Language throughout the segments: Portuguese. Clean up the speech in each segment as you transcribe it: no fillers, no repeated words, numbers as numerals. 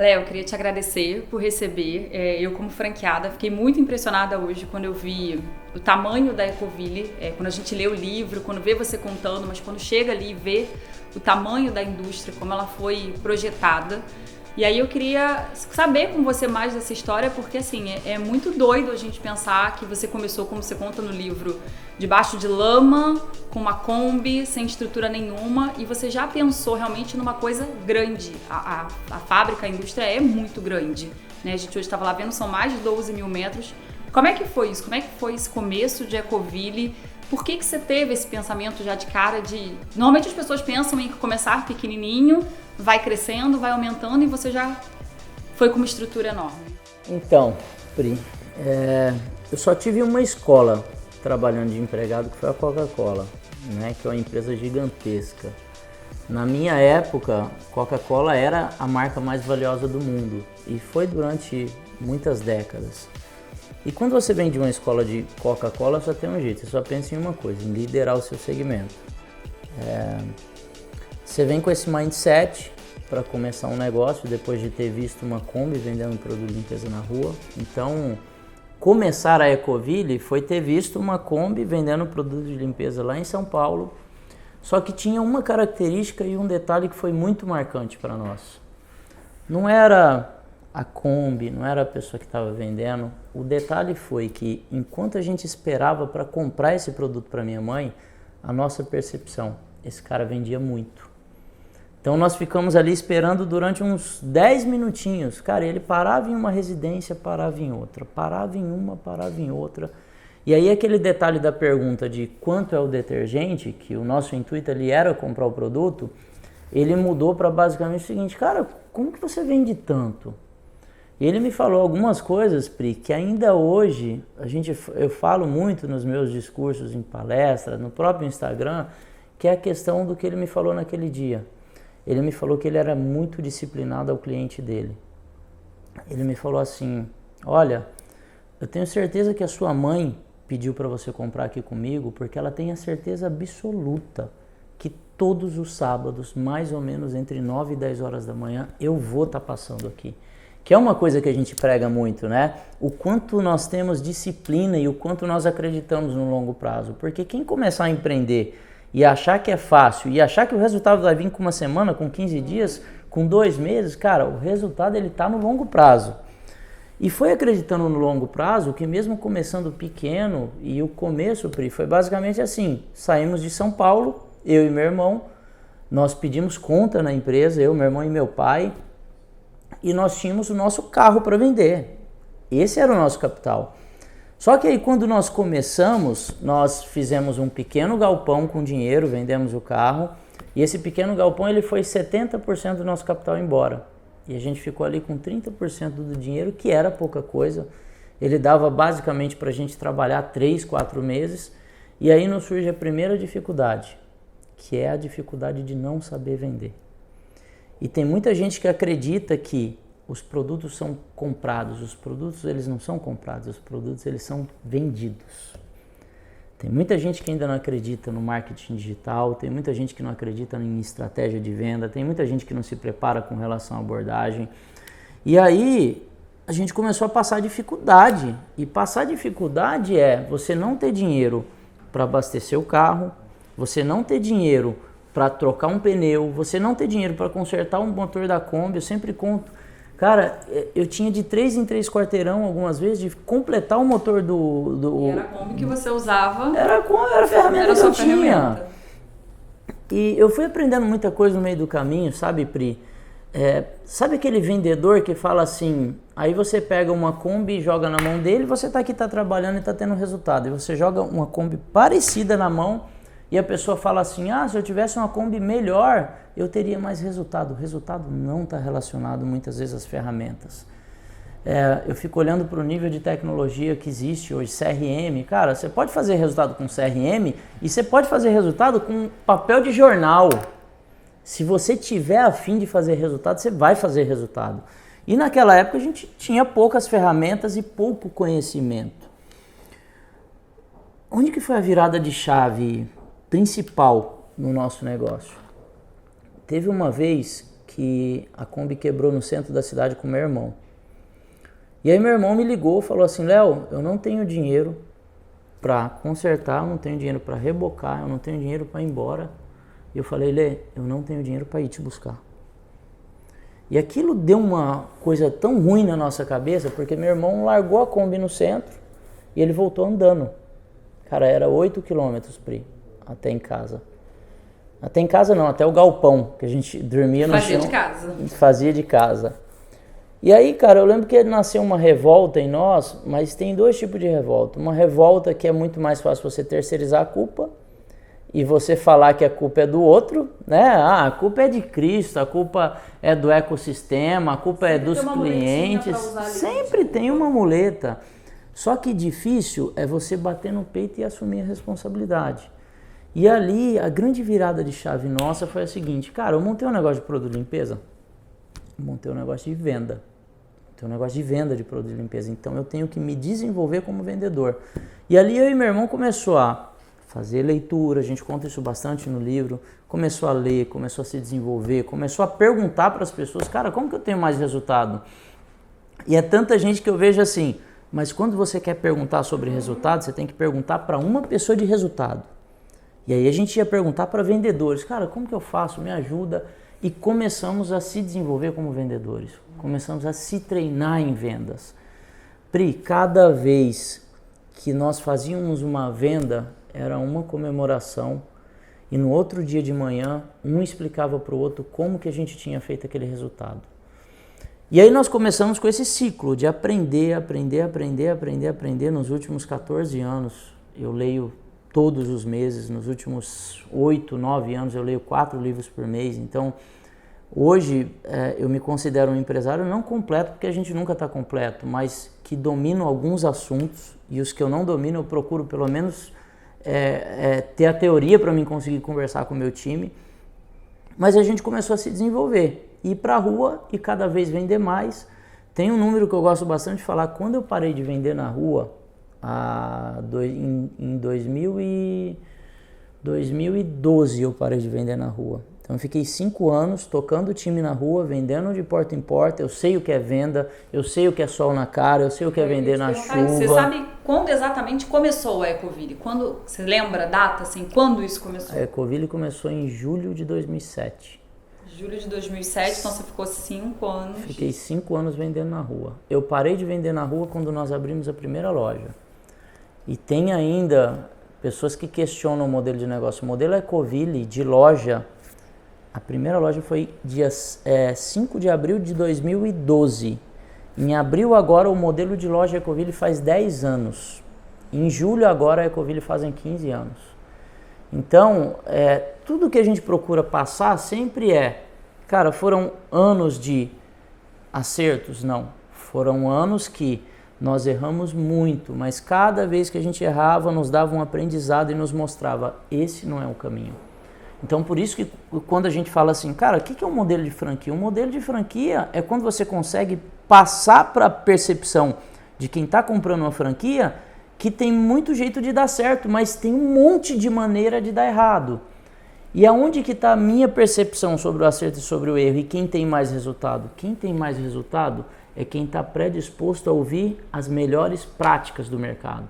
Léo, eu queria te agradecer por receber. Eu, como franqueada, fiquei muito impressionada hoje quando eu vi o tamanho da Ecoville, quando a gente lê o livro, quando vê você contando, mas quando chega ali e vê o tamanho da indústria, como ela foi projetada. E aí eu queria saber com você mais dessa história, porque assim, é muito doido a gente pensar que você começou, como você conta no livro, debaixo de lama, com uma Kombi, sem estrutura nenhuma, e você já pensou realmente numa coisa grande. A fábrica, a indústria é muito grande, né? A gente hoje estava lá vendo, são mais de 12 mil metros. Como é que foi isso? Como é que foi esse começo de Ecoville? Por que você teve esse pensamento já de cara de... Normalmente as pessoas pensam em começar pequenininho, vai crescendo, vai aumentando e você já foi com uma estrutura enorme. Então, Pri, eu só tive uma escola trabalhando de empregado, que foi a Coca-Cola, né, que é uma empresa gigantesca. Na minha época, Coca-Cola era a marca mais valiosa do mundo e foi durante muitas décadas. E quando você vem de uma escola de Coca-Cola, só tem um jeito, você só pensa em uma coisa, em liderar o seu segmento. Você vem com esse mindset para começar um negócio depois de ter visto uma Kombi vendendo produto de limpeza na rua. Então, começar a Ecoville foi ter visto uma Kombi vendendo produto de limpeza lá em São Paulo. Só que tinha uma característica e um detalhe que foi muito marcante para nós. Não era a Kombi, não era a pessoa que estava vendendo. O detalhe foi que enquanto a gente esperava para comprar esse produto para minha mãe, a nossa percepção, esse cara vendia muito. Então nós ficamos ali esperando durante uns 10 minutinhos. Cara, ele parava em uma residência, parava em outra, parava em uma, parava em outra. E aí aquele detalhe da pergunta de quanto é o detergente, que o nosso intuito ali era comprar o produto, ele mudou para basicamente o seguinte: cara, como que você vende tanto? E ele me falou algumas coisas, Pri, que ainda hoje eu falo muito nos meus discursos em palestras, no próprio Instagram, que é a questão do que ele me falou naquele dia. Ele me falou que ele era muito disciplinado ao cliente dele. Ele me falou assim: olha, eu tenho certeza que a sua mãe pediu para você comprar aqui comigo porque ela tem a certeza absoluta que todos os sábados, mais ou menos entre 9 e 10 horas da manhã, eu vou estar passando aqui. Que é uma coisa que a gente prega muito, né? O quanto nós temos disciplina e o quanto nós acreditamos no longo prazo. Porque quem começar a empreender e achar que é fácil, e achar que o resultado vai vir com uma semana, com 15 dias, com 2 meses, cara, o resultado ele tá no longo prazo. E foi acreditando no longo prazo que mesmo começando pequeno, e o começo, Pri, foi basicamente assim: saímos de São Paulo, eu e meu irmão, nós pedimos conta na empresa, eu, meu irmão e meu pai, e nós tínhamos o nosso carro para vender. Esse era o nosso capital. Só que aí quando nós começamos, nós fizemos um pequeno galpão com dinheiro, vendemos o carro, e esse pequeno galpão ele foi 70% do nosso capital embora. E a gente ficou ali com 30% do dinheiro, que era pouca coisa. Ele dava basicamente para a gente trabalhar 3, 4 meses, e aí nos surge a primeira dificuldade, que é a dificuldade de não saber vender. E tem muita gente que acredita que os produtos são comprados. Os produtos eles não são comprados, os produtos eles são vendidos. Tem muita gente que ainda não acredita no marketing digital, tem muita gente que não acredita em estratégia de venda, tem muita gente que não se prepara com relação à abordagem. E aí a gente começou a passar dificuldade. E passar dificuldade é você não ter dinheiro para abastecer o carro, você não ter dinheiro para trocar um pneu, você não ter dinheiro para consertar um motor da Kombi. Eu sempre conto, cara, eu tinha de 3 em 3 quarteirão algumas vezes de completar o motor E era a Kombi que você usava? Era a ferramenta era que eu sua tinha. ferramenta. E eu fui aprendendo muita coisa no meio do caminho, sabe, Pri? Sabe aquele vendedor que fala assim, aí você pega uma Kombi e joga na mão dele, você tá aqui, tá trabalhando e tá tendo resultado. E você joga uma Kombi parecida na mão e a pessoa fala assim: ah, se eu tivesse uma Kombi melhor, eu teria mais resultado. O resultado não está relacionado muitas vezes às ferramentas. Eu fico olhando para o nível de tecnologia que existe hoje, CRM. Cara, você pode fazer resultado com CRM e você pode fazer resultado com papel de jornal. Se você tiver a fim de fazer resultado, você vai fazer resultado. E naquela época a gente tinha poucas ferramentas e pouco conhecimento. Onde que foi a virada de chave principal no nosso negócio? Teve uma vez que a Kombi quebrou no centro da cidade com meu irmão. E aí meu irmão me ligou e falou assim, Léo, eu não tenho dinheiro para consertar, eu não tenho dinheiro para rebocar, eu não tenho dinheiro para ir embora. E eu falei, Lê, eu não tenho dinheiro para ir te buscar. E aquilo deu uma coisa tão ruim na nossa cabeça, porque meu irmão largou a Kombi no centro e ele voltou andando. Cara, era 8 quilômetros, Pri, até em casa. Até em casa não, até o galpão, que a gente dormia no chão. Fazia de casa. Fazia de casa. E aí, cara, eu lembro que nasceu uma revolta em nós, mas tem dois tipos de revolta. Uma revolta que é muito mais fácil você terceirizar a culpa e você falar que a culpa é do outro, né? Ah, a culpa é de Cristo, a culpa é do ecossistema, a culpa é dos clientes. Sempre tem uma muleta. Só que difícil é você bater no peito e assumir a responsabilidade. E ali, a grande virada de chave nossa foi a seguinte, cara, eu montei um negócio de produto de limpeza, montei um negócio de venda. Tem um negócio de venda de produto de limpeza, então eu tenho que me desenvolver como vendedor. E ali eu e meu irmão começou a fazer leitura, a gente conta isso bastante no livro, começou a ler, começou a se desenvolver, começou a perguntar para as pessoas, cara, como que eu tenho mais resultado? E é tanta gente que eu vejo assim, mas quando você quer perguntar sobre resultado, você tem que perguntar para uma pessoa de resultado. E aí a gente ia perguntar para vendedores, cara, como que eu faço? Me ajuda. E começamos a se desenvolver como vendedores, começamos a se treinar em vendas. Pri, cada vez que nós fazíamos uma venda, era uma comemoração, e no outro dia de manhã, um explicava para o outro como que a gente tinha feito aquele resultado. E aí nós começamos com esse ciclo de aprender nos últimos 14 anos. Eu leio todos os meses, nos últimos 8, 9 anos eu leio 4 livros por mês, então hoje eu me considero um empresário não completo, porque a gente nunca está completo, mas que domino alguns assuntos, e os que eu não domino eu procuro pelo menos ter a teoria para mim conseguir conversar com o meu time, mas a gente começou a se desenvolver, ir para a rua e cada vez vender mais. Tem um número que eu gosto bastante de falar, quando eu parei de vender na rua, em 2012 eu parei de vender na rua. Então eu fiquei 5 anos tocando time na rua, vendendo de porta em porta. Eu sei o que é venda, eu sei o que é sol na cara, eu sei o que é vender na chuva. Você sabe quando exatamente começou a Ecoville? Quando, você lembra a data, assim, quando isso começou? A Ecoville começou em julho de 2007. Julho de 2007, então você ficou 5 anos. Fiquei 5 anos vendendo na rua. Eu parei de vender na rua quando nós abrimos a primeira loja. E tem ainda pessoas que questionam o modelo de negócio. O modelo Ecoville de loja, a primeira loja foi dia 5 de abril de 2012. Em abril agora o modelo de loja Ecoville faz 10 anos. Em julho agora a Ecoville fazem 15 anos. Então, tudo que a gente procura passar sempre cara, foram anos de acertos? Não. Foram anos que nós erramos muito, mas cada vez que a gente errava, nos dava um aprendizado e nos mostrava, esse não é o caminho. Então, por isso que quando a gente fala assim, cara, o que é um modelo de franquia? Um modelo de franquia é quando você consegue passar para a percepção de quem está comprando uma franquia que tem muito jeito de dar certo, mas tem um monte de maneira de dar errado. E aonde que está a minha percepção sobre o acerto e sobre o erro? E quem tem mais resultado? Quem tem mais resultado é quem está predisposto a ouvir as melhores práticas do mercado.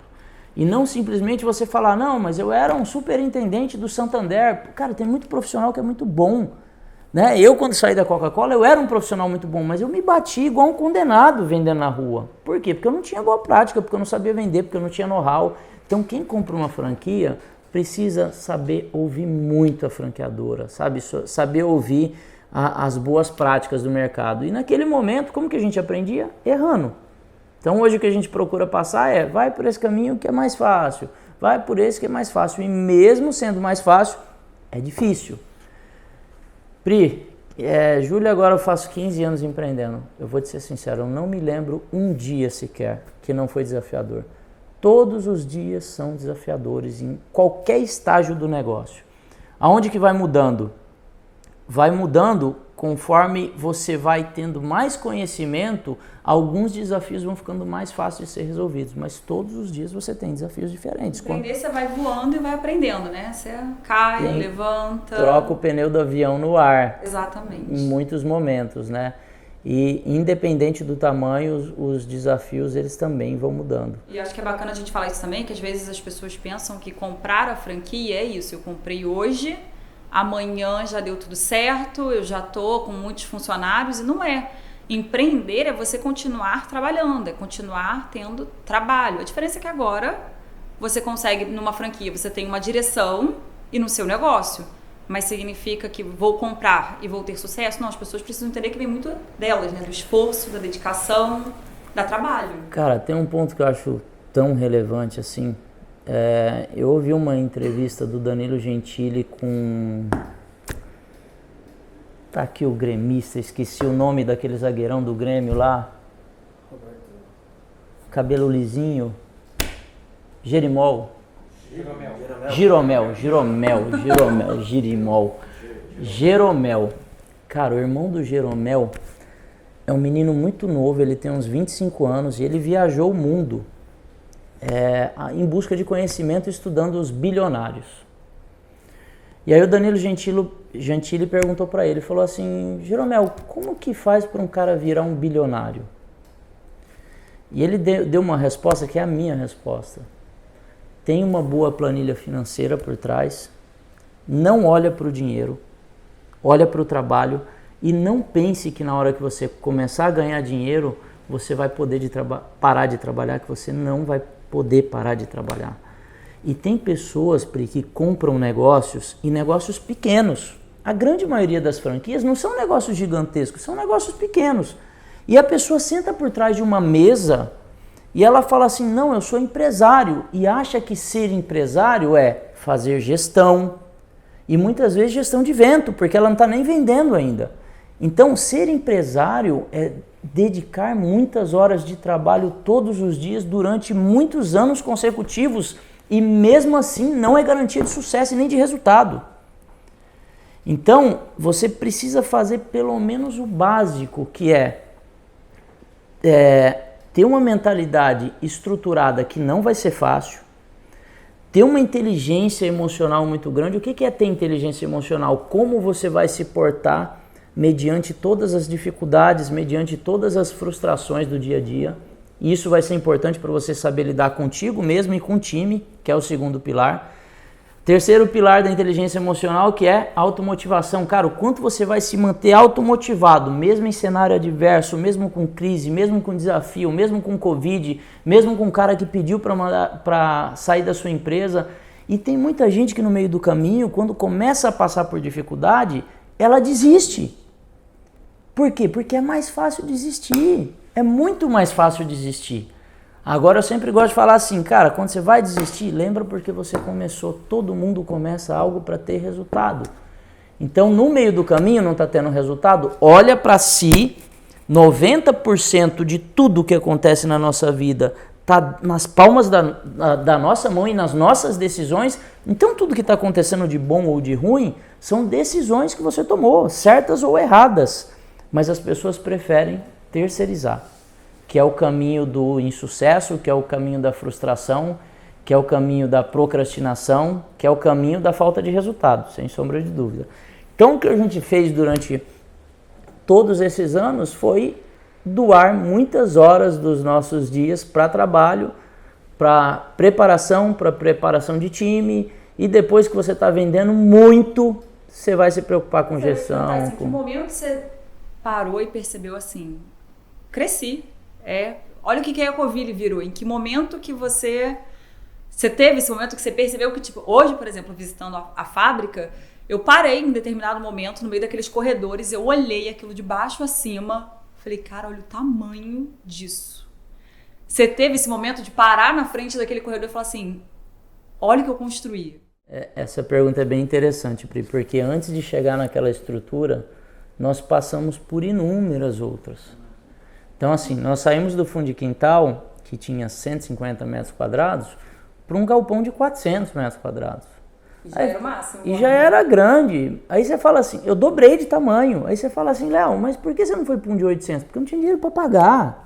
E não simplesmente você falar, não, mas eu era um superintendente do Santander. Cara, tem muito profissional que é muito bom. Né? Eu, quando saí da Coca-Cola, eu era um profissional muito bom, mas eu me bati igual um condenado vendendo na rua. Por quê? Porque eu não tinha boa prática, porque eu não sabia vender, porque eu não tinha know-how. Então, quem compra uma franquia precisa saber ouvir muito a franqueadora, sabe? Saber ouvir as boas práticas do mercado. E naquele momento, como que a gente aprendia? Errando. Então hoje o que a gente procura passar vai por esse caminho que é mais fácil, vai por esse que é mais fácil. E mesmo sendo mais fácil, é difícil. Pri, Júlio, agora eu faço 15 anos empreendendo. Eu vou te ser sincero, eu não me lembro um dia sequer que não foi desafiador. Todos os dias são desafiadores em qualquer estágio do negócio. Aonde que vai mudando? Vai mudando conforme você vai tendo mais conhecimento, alguns desafios vão ficando mais fáceis de ser resolvidos, mas todos os dias você tem desafios diferentes. Aprender, você vai voando e vai aprendendo, né? Você cai, levanta... Troca o pneu do avião no ar. Exatamente. Em muitos momentos, né? E independente do tamanho, os desafios eles também vão mudando. E acho que é bacana a gente falar isso também, que às vezes as pessoas pensam que comprar a franquia é isso. Eu comprei hoje, amanhã já deu tudo certo, eu já tô com muitos funcionários, e não é. Empreender é você continuar trabalhando, é continuar tendo trabalho. A diferença é que agora você consegue, numa franquia, você tem uma direção e no seu negócio. Mas significa que vou comprar e vou ter sucesso? Não, as pessoas precisam entender que vem muito delas, né? Do esforço, da dedicação, da trabalho. Cara, tem um ponto que eu acho tão relevante assim. Eu ouvi uma entrevista do Danilo Gentili com... Tá aqui o gremista, esqueci o nome daquele zagueirão do Grêmio lá. Cabelo lisinho. Jerimol. Jeromel. Cara, o irmão do Jeromel é um menino muito novo, ele tem uns 25 anos e ele viajou o mundo em busca de conhecimento, estudando os bilionários. E aí o Danilo Gentili perguntou para ele, falou assim: Jeromel, como que faz para um cara virar um bilionário? E ele deu uma resposta que é a minha resposta. Tem uma boa planilha financeira por trás, não olha para o dinheiro, olha para o trabalho e não pense que na hora que você começar a ganhar dinheiro, você vai poder parar de trabalhar, que você não vai poder parar de trabalhar. E tem pessoas, Pri, que compram negócios e negócios pequenos. A grande maioria das franquias não são negócios gigantescos, são negócios pequenos. E a pessoa senta por trás de uma mesa e ela fala assim: não, eu sou empresário, e acha que ser empresário é fazer gestão, e muitas vezes gestão de vento, porque ela não está nem vendendo ainda. Então, ser empresário é dedicar muitas horas de trabalho todos os dias durante muitos anos consecutivos, e mesmo assim não é garantia de sucesso e nem de resultado. Então, você precisa fazer pelo menos o básico, que é ter uma mentalidade estruturada que não vai ser fácil, ter uma inteligência emocional muito grande. O que é ter inteligência emocional? Como você vai se portar mediante todas as dificuldades, mediante todas as frustrações do dia a dia. E isso vai ser importante para você saber lidar contigo mesmo e com o time, que é o segundo pilar. Terceiro pilar da inteligência emocional, que é automotivação. Cara, o quanto você vai se manter automotivado, mesmo em cenário adverso, mesmo com crise, mesmo com desafio, mesmo com Covid, mesmo com um cara que pediu para sair da sua empresa. E tem muita gente que no meio do caminho, quando começa a passar por dificuldade, ela desiste. Por quê? Porque é mais fácil desistir. É muito mais fácil desistir. Agora eu sempre gosto de falar assim, cara, quando você vai desistir, lembra porque você começou. Todo mundo começa algo para ter resultado. Então, no meio do caminho não está tendo resultado, olha para si. 90% de tudo que acontece na nossa vida está nas palmas da nossa mão e nas nossas decisões. Então, tudo que está acontecendo de bom ou de ruim são decisões que você tomou, certas ou erradas. Mas as pessoas preferem terceirizar, que é o caminho do insucesso, que é o caminho da frustração, que é o caminho da procrastinação, que é o caminho da falta de resultado, sem sombra de dúvida. Então, o que a gente fez durante todos esses anos foi doar muitas horas dos nossos dias para trabalho, para preparação de time, e depois que você está vendendo muito, você vai se preocupar com gestão. Em que momento você parou e percebeu assim, cresci? Olha o que a Ecoville virou. Em que momento que você teve esse momento que você percebeu que, tipo, hoje, por exemplo, visitando a fábrica, eu parei em determinado momento, no meio daqueles corredores, eu olhei aquilo de baixo a cima, falei, cara, olha o tamanho disso. Você teve esse momento de parar na frente daquele corredor e falar assim, olha o que eu construí. Essa pergunta é bem interessante, Pri, porque antes de chegar naquela estrutura, nós passamos por inúmeras outras. Então, assim, nós saímos do fundo de quintal, que tinha 150 metros quadrados, para um galpão de 400 metros quadrados. E já era o máximo. E já era grande. Aí você fala assim, eu dobrei de tamanho. Aí você fala assim, Léo, mas por que você não foi para um de 800? Porque eu não tinha dinheiro para pagar.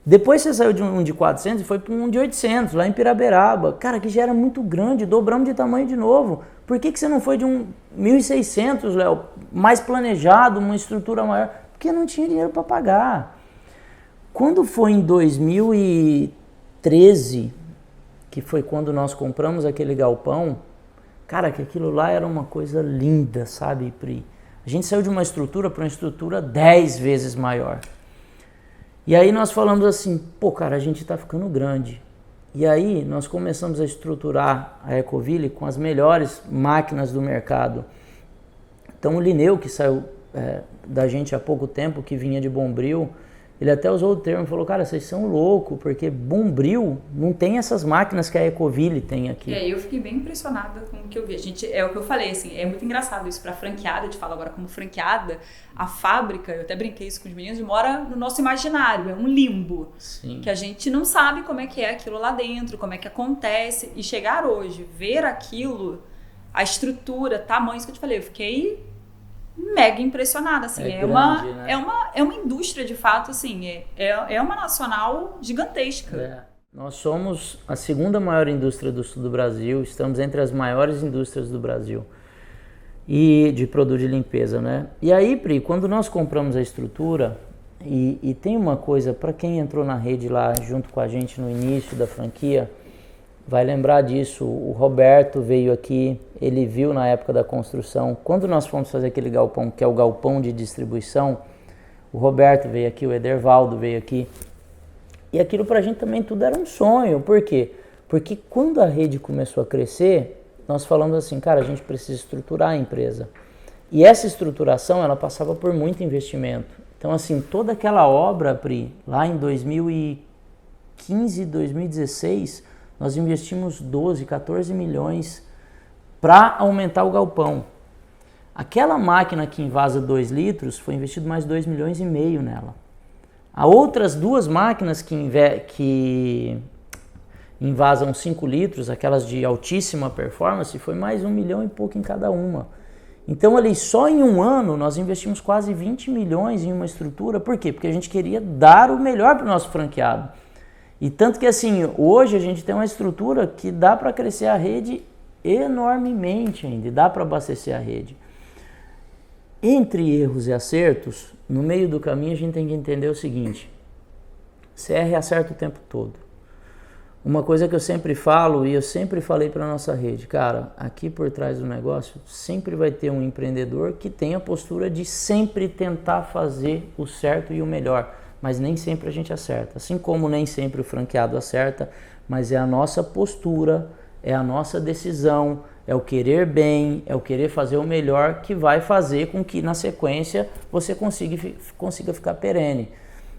Depois você saiu de um de 400 e foi para um de 800, lá em Piraberaba. Cara, que já era muito grande, dobramos de tamanho de novo. Por que você não foi de um 1.600, Léo, mais planejado, uma estrutura maior? Porque eu não tinha dinheiro para pagar. Quando foi em 2013, que foi quando nós compramos aquele galpão, cara, que aquilo lá era uma coisa linda, sabe, Pri? A gente saiu de uma estrutura para uma estrutura 10 vezes maior. E aí nós falamos assim, pô, cara, a gente tá ficando grande. E aí nós começamos a estruturar a Ecoville com as melhores máquinas do mercado. Então o Lineu, que saiu da gente há pouco tempo, que vinha de Bombril, ele até usou o termo, falou, cara, vocês são loucos, porque Bombril não tem essas máquinas que a Ecoville tem aqui. Eu fiquei bem impressionada com o que eu vi. É o que eu falei, assim, é muito engraçado isso para franqueada, eu te falo agora como franqueada, a fábrica, eu até brinquei isso com os meninos, mora no nosso imaginário, é um limbo. Sim. Que a gente não sabe como é que é aquilo lá dentro, como é que acontece, e chegar hoje, ver aquilo, a estrutura, tamanho, isso que eu te falei, eu fiquei mega impressionada, assim, grande, né? é uma indústria de fato, assim, é uma nacional gigantesca. Nós somos a segunda maior indústria do sul do Brasil, estamos entre as maiores indústrias do Brasil e de produto de limpeza, né? E aí, Pri, quando nós compramos a estrutura, e tem uma coisa, para quem entrou na rede lá junto com a gente no início da franquia, vai lembrar disso, o Roberto veio aqui, ele viu na época da construção, quando nós fomos fazer aquele galpão, que é o galpão de distribuição, o Roberto veio aqui, o Edervaldo veio aqui, e aquilo pra gente também tudo era um sonho, por quê? Porque quando a rede começou a crescer, nós falamos assim, cara, a gente precisa estruturar a empresa, e essa estruturação, ela passava por muito investimento, então assim, toda aquela obra, Pri, lá em 2015, 2016, nós investimos 12, 14 milhões para aumentar o galpão. Aquela máquina que invasa 2 litros, foi investido mais 2,5 milhões nela. Há outras 2 máquinas que invasam 5 litros, aquelas de altíssima performance, foi mais 1 milhão e pouco em cada uma. Então ali só em um ano nós investimos quase 20 milhões em uma estrutura. Por quê? Porque a gente queria dar o melhor para o nosso franqueado. E tanto que assim, hoje a gente tem uma estrutura que dá para crescer a rede enormemente ainda, dá para abastecer a rede. Entre erros e acertos, no meio do caminho a gente tem que entender o seguinte, você erra e acerta o tempo todo. Uma coisa que eu sempre falo e eu sempre falei para a nossa rede, cara, aqui por trás do negócio sempre vai ter um empreendedor que tem a postura de sempre tentar fazer o certo e o melhor. Mas nem sempre a gente acerta, assim como nem sempre o franqueado acerta, mas é a nossa postura, é a nossa decisão, é o querer bem, é o querer fazer o melhor que vai fazer com que na sequência você consiga ficar perene.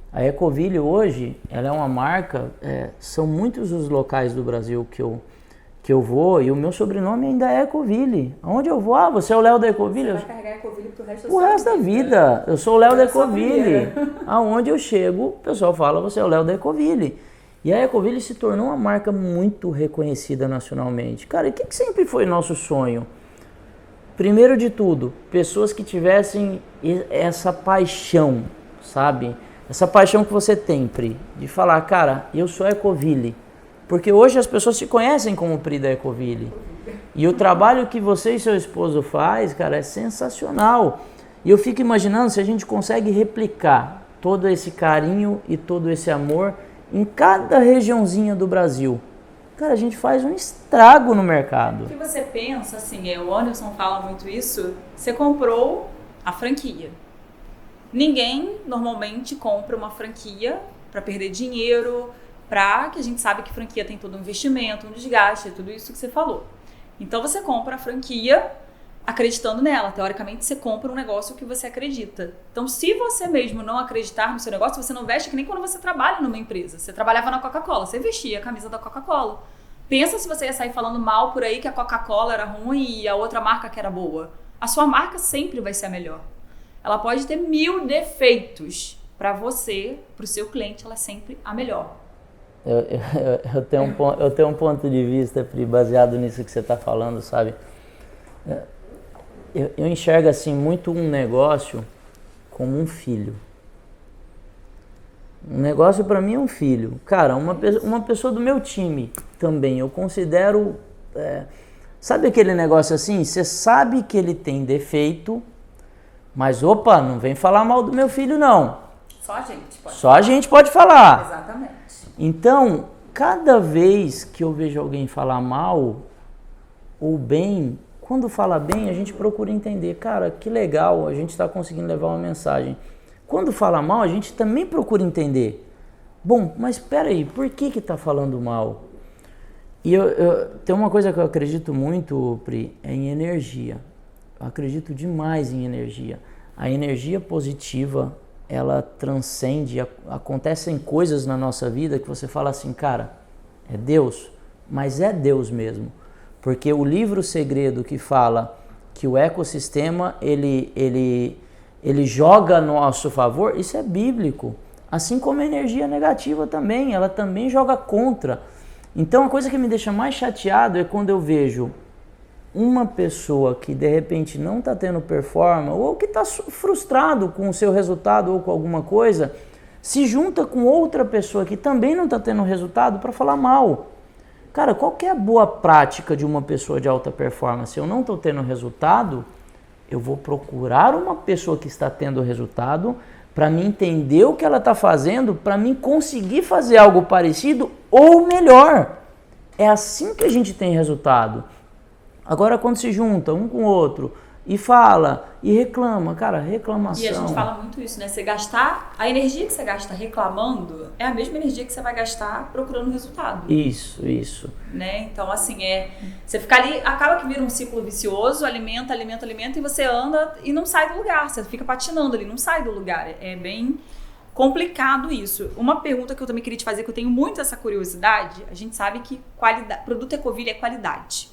A Ecoville hoje, ela é uma marca, são muitos os locais do Brasil que eu vou e o meu sobrenome ainda é Ecoville. Aonde eu vou? Ah, você é o Léo da Ecoville? Você vai carregar a Ecoville pro resto da vida. Eu sou o Léo da Ecoville. Aonde eu chego, o pessoal fala, você é o Léo da Ecoville. E a Ecoville se tornou uma marca muito reconhecida nacionalmente. Cara, e o que sempre foi nosso sonho? Primeiro de tudo, pessoas que tivessem essa paixão, sabe? Essa paixão que você tem, Pri, de falar, cara, eu sou Ecoville. Porque hoje as pessoas se conhecem como Pri da Ecoville. E o trabalho que você e seu esposo faz, cara, é sensacional. E eu fico imaginando se a gente consegue replicar todo esse carinho e todo esse amor em cada regiãozinha do Brasil. Cara, a gente faz um estrago no mercado. O que você pensa, assim, o Anderson fala muito isso, você comprou a franquia. Ninguém normalmente compra uma franquia para perder dinheiro, que a gente sabe que franquia tem todo um investimento, um desgaste, tudo isso que você falou. Então você compra a franquia acreditando nela. Teoricamente você compra um negócio que você acredita. Então se você mesmo não acreditar no seu negócio, você não veste que nem quando você trabalha numa empresa. Você trabalhava na Coca-Cola, você vestia a camisa da Coca-Cola. Pensa se você ia sair falando mal por aí que a Coca-Cola era ruim e a outra marca que era boa. A sua marca sempre vai ser a melhor. Ela pode ter 1000 defeitos. Para você, para o seu cliente, ela é sempre a melhor. Eu tenho um ponto de vista, Pri, baseado nisso que você está falando, sabe? Eu enxergo assim muito um negócio como um filho. Um negócio para mim é um filho. Cara, uma pessoa do meu time também, eu considero... sabe aquele negócio assim? Você sabe que ele tem defeito, mas opa, não vem falar mal do meu filho não. Só a gente pode Só a gente pode falar. Exatamente. Então, cada vez que eu vejo alguém falar mal ou bem, quando fala bem, a gente procura entender. Cara, que legal, a gente está conseguindo levar uma mensagem. Quando fala mal, a gente também procura entender. Bom, mas espera aí, por que está falando mal? E tem uma coisa que eu acredito muito, Pri, é em energia. Eu acredito demais em energia. A energia positiva, ela transcende, acontecem coisas na nossa vida que você fala assim, cara, é Deus, mas é Deus mesmo. Porque o livro Segredo que fala que o ecossistema, ele joga a nosso favor, isso é bíblico. Assim como a energia negativa também, ela também joga contra. Então a coisa que me deixa mais chateado é quando eu vejo uma pessoa que de repente não está tendo performance ou que está frustrado com o seu resultado ou com alguma coisa, se junta com outra pessoa que também não está tendo resultado para falar mal. Cara, qual que é a boa prática de uma pessoa de alta performance? Se eu não estou tendo resultado, eu vou procurar uma pessoa que está tendo resultado para mim entender o que ela está fazendo, para mim conseguir fazer algo parecido ou melhor. É assim que a gente tem resultado. Agora, quando se junta um com o outro e fala e reclama, cara, reclamação. E a gente fala muito isso, né? Você gastar, a energia que você gasta reclamando é a mesma energia que você vai gastar procurando resultado. Isso. Né? Então, assim, você fica ali, acaba que vira um ciclo vicioso, alimenta, e você anda e não sai do lugar. Você fica patinando ali, não sai do lugar. É bem complicado isso. Uma pergunta que eu também queria te fazer, que eu tenho muito essa curiosidade, a gente sabe que produto Ecoville é qualidade.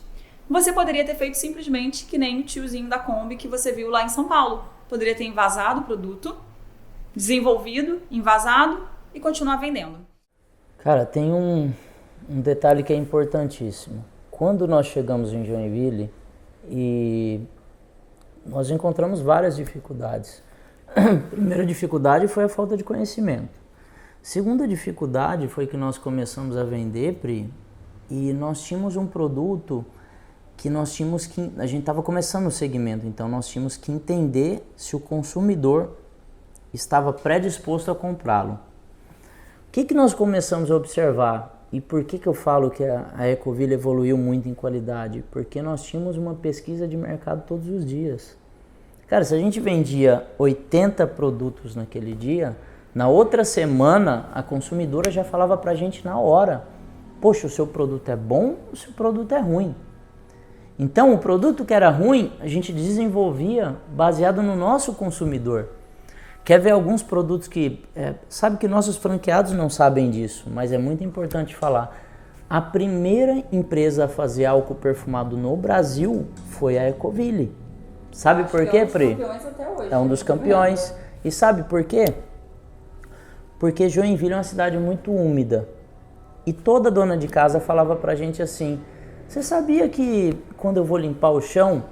Você poderia ter feito simplesmente que nem o tiozinho da Kombi que você viu lá em São Paulo. Poderia ter envasado o produto, desenvolvido, envasado e continuar vendendo. Cara, tem um detalhe que é importantíssimo. Quando nós chegamos em Joinville e nós encontramos várias dificuldades. A primeira dificuldade foi a falta de conhecimento. A segunda dificuldade foi que nós começamos a vender, Pri, e nós tínhamos um produto que a gente estava começando o segmento, então nós tínhamos que entender se o consumidor estava predisposto a comprá-lo. O que nós começamos a observar? E por que eu falo que a Ecoville evoluiu muito em qualidade? Porque nós tínhamos uma pesquisa de mercado todos os dias. Cara, se a gente vendia 80 produtos naquele dia, na outra semana a consumidora já falava pra gente na hora: poxa, o seu produto é bom, o seu produto é ruim. Então, o produto que era ruim, a gente desenvolvia baseado no nosso consumidor. Quer ver alguns produtos que... sabe que nossos franqueados não sabem disso, mas é muito importante falar. A primeira empresa a fazer álcool perfumado no Brasil foi a Ecoville. Sabe por quê, Pri? É um dos campeões até hoje. É um dos campeões. E sabe por quê? Porque Joinville é uma cidade muito úmida. E toda dona de casa falava pra gente assim: você sabia que quando eu vou limpar o chão,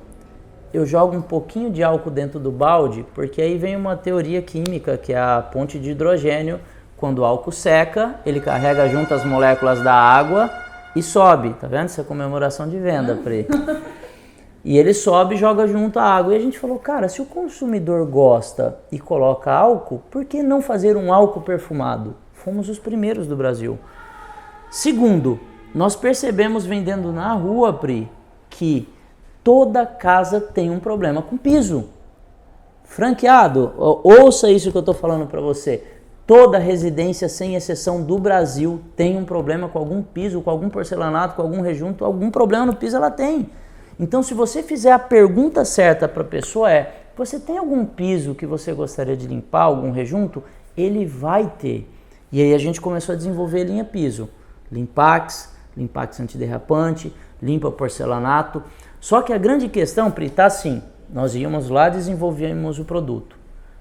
eu jogo um pouquinho de álcool dentro do balde? Porque aí vem uma teoria química, que é a ponte de hidrogênio. Quando o álcool seca, ele carrega junto as moléculas da água e sobe. Tá vendo? Isso é comemoração de venda, Pri. E ele sobe e joga junto a água. E a gente falou: cara, se o consumidor gosta e coloca álcool, por que não fazer um álcool perfumado? Fomos os primeiros do Brasil. Segundo, nós percebemos vendendo na rua, Pri, que toda casa tem um problema com piso. Franqueado, ouça isso que eu estou falando para você. Toda residência, sem exceção do Brasil, tem um problema com algum piso, com algum porcelanato, com algum rejunto, algum problema no piso ela tem. Então, se você fizer a pergunta certa para a pessoa você tem algum piso que você gostaria de limpar, algum rejunto? Ele vai ter. E aí a gente começou a desenvolver linha piso. Limpax antiderrapante, limpa porcelanato. Só que a grande questão, Pri, tá assim: nós íamos lá, desenvolvíamos o produto,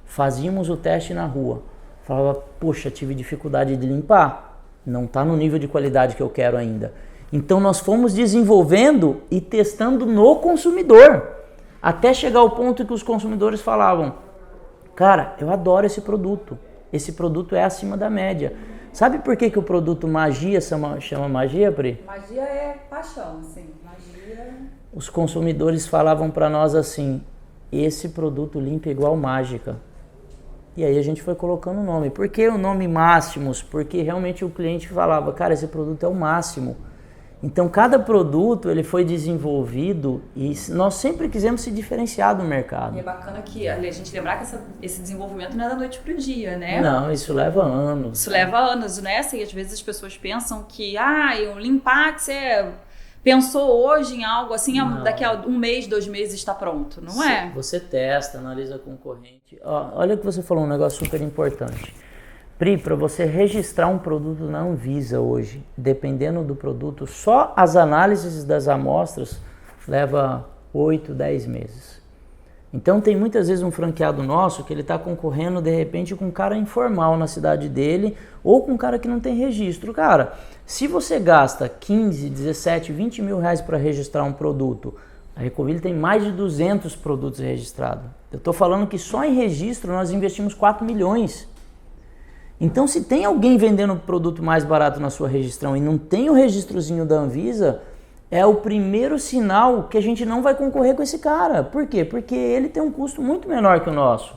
fazíamos o teste na rua, falava: poxa, tive dificuldade de limpar. não está no nível de qualidade que eu quero ainda. Então nós fomos desenvolvendo e testando no consumidor, até chegar ao ponto que os consumidores falavam, cara, eu adoro esse produto é acima da média. Sabe por que o produto magia chama magia, Pri? Magia é paixão, sim. Magia... Os consumidores falavam para nós assim, esse produto limpa igual mágica. E aí a gente foi colocando o nome. Por que o nome Máximos? Porque realmente o cliente falava, cara, esse produto é o máximo. Então cada produto ele foi desenvolvido e nós sempre quisemos se diferenciar do mercado. E é bacana que a gente lembrar que esse desenvolvimento não é da noite pro dia, né? Não, isso leva anos. Isso leva anos, né? E às vezes as pessoas pensam que o limpar, você pensou hoje em algo assim, daqui a 1 mês, 2 meses está pronto, não é? Você testa, analisa a concorrente. Olha o que você falou, um negócio super importante. Pri, para você registrar um produto na Anvisa hoje, dependendo do produto, só as análises das amostras leva 8, 10 meses. Então tem muitas vezes um franqueado nosso que ele está concorrendo de repente com um cara informal na cidade dele ou com um cara que não tem registro. Cara, se você gasta 15, 17, 20 mil reais para registrar um produto, a Ecoville tem mais de 200 produtos registrados. Eu estou falando que só em registro nós investimos 4 milhões. Então, se tem alguém vendendo produto mais barato na sua registrão e não tem o registrozinho da Anvisa, é o primeiro sinal que a gente não vai concorrer com esse cara. Por quê? Porque ele tem um custo muito menor que o nosso.